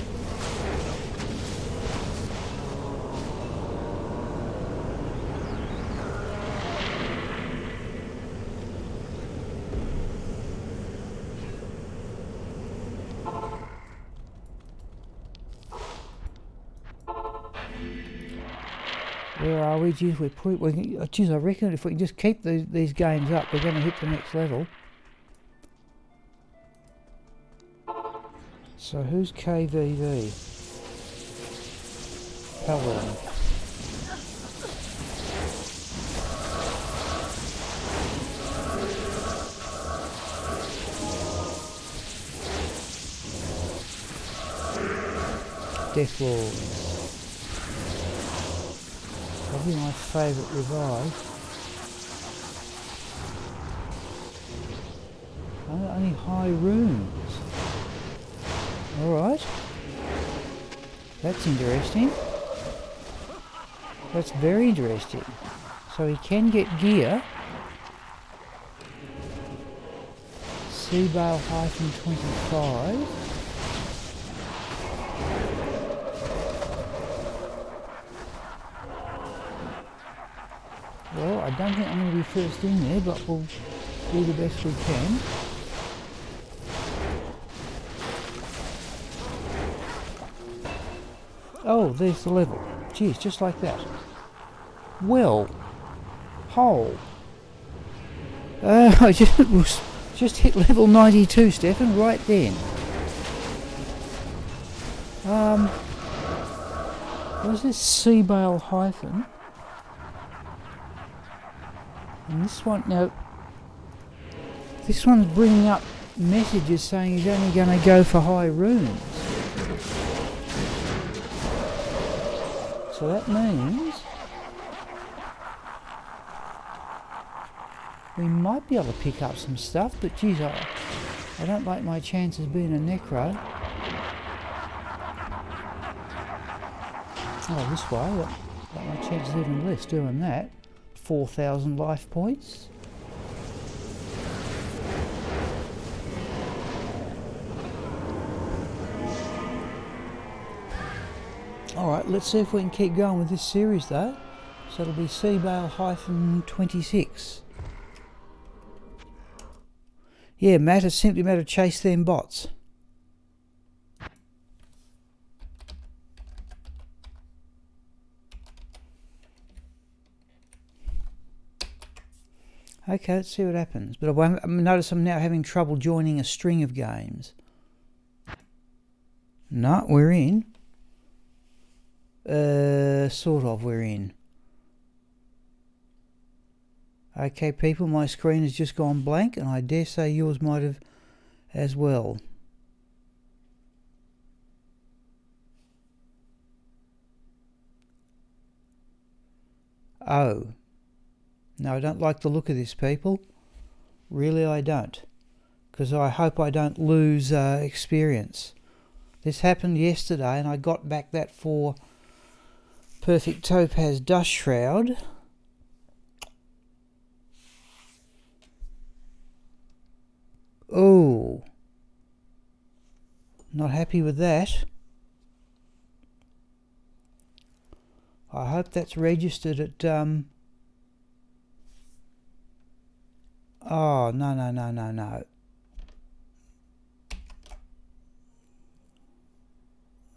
Where are we? Geez, geez, I reckon if we can just keep these games up, we're going to hit the next level. So who's KVV? Paladin. Deathlord. Probably my favourite revive. Only high runes. Alright. That's interesting. That's very interesting. So he can get gear. Seabale -25. Well, I don't think I'm going to be first in there, but we'll do the best we can. Oh, there's the level. Geez, just like that. Well, hole. I just hit level 92, Stefan, right then. Was this Seabale hyphen? And this one, now, this one's bringing up messages saying he's only going to go for high runes. So that means we might be able to pick up some stuff, but geez, I don't like my chances being a necro. Oh, this way, like my chances even less doing that. 4,000 life points. Alright, let's see if we can keep going with this series though. So it'll be Seabale-26. Yeah, Matt, it's simply a matter of chase them bots. Okay, let's see what happens. But I notice I'm now having trouble joining a string of games. No, we're in. Sort of, we're in. Okay, people, my screen has just gone blank, and I dare say yours might have as well. Oh. No, I don't like the look of this, people. Really, I don't. Because I hope I don't lose experience. This happened yesterday, and I got back that for Perfect Topaz Dust Shroud. Oh. Not happy with that. I hope that's registered at... Oh, no.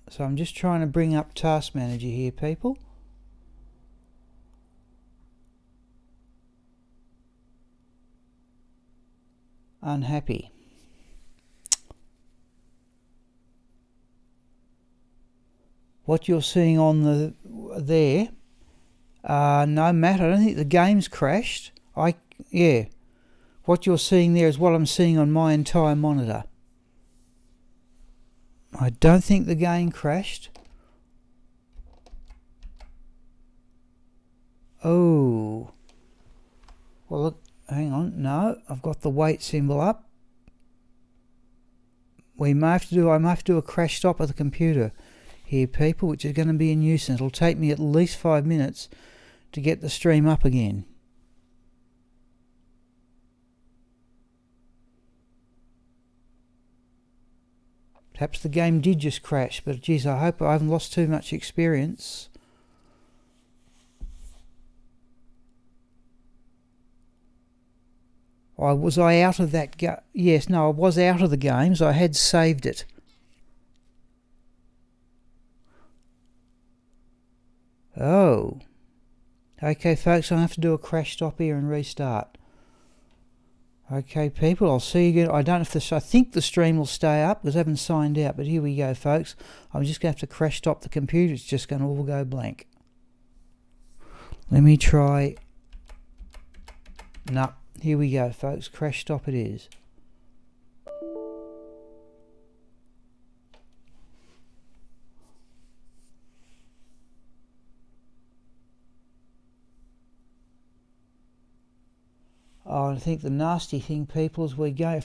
So I'm just trying to bring up Task Manager here, people. Unhappy. What you're seeing on the there... no, Matt, I don't think the game's crashed. Yeah. What you're seeing there is what I'm seeing on my entire monitor. I don't think the game crashed. Oh. Well, look, hang on. No, I've got the wait symbol up. I may have to do a crash stop of the computer here, people, which is going to be a nuisance. It'll take me at least 5 minutes to get the stream up again. Perhaps the game did just crash, but geez, I hope I haven't lost too much experience. Was I out of that game? Yes, no, I was out of the games. I had saved it. Oh. Okay, folks, I have to do a crash stop here and restart. Okay, people, I'll see you again. I don't know if I think the stream will stay up because I haven't signed out, but here we go, folks. I'm just going to have to crash stop the computer. It's just going to all go blank. Let me try. No, here we go, folks. Crash stop it is. Oh, I think the nasty thing, people, is we go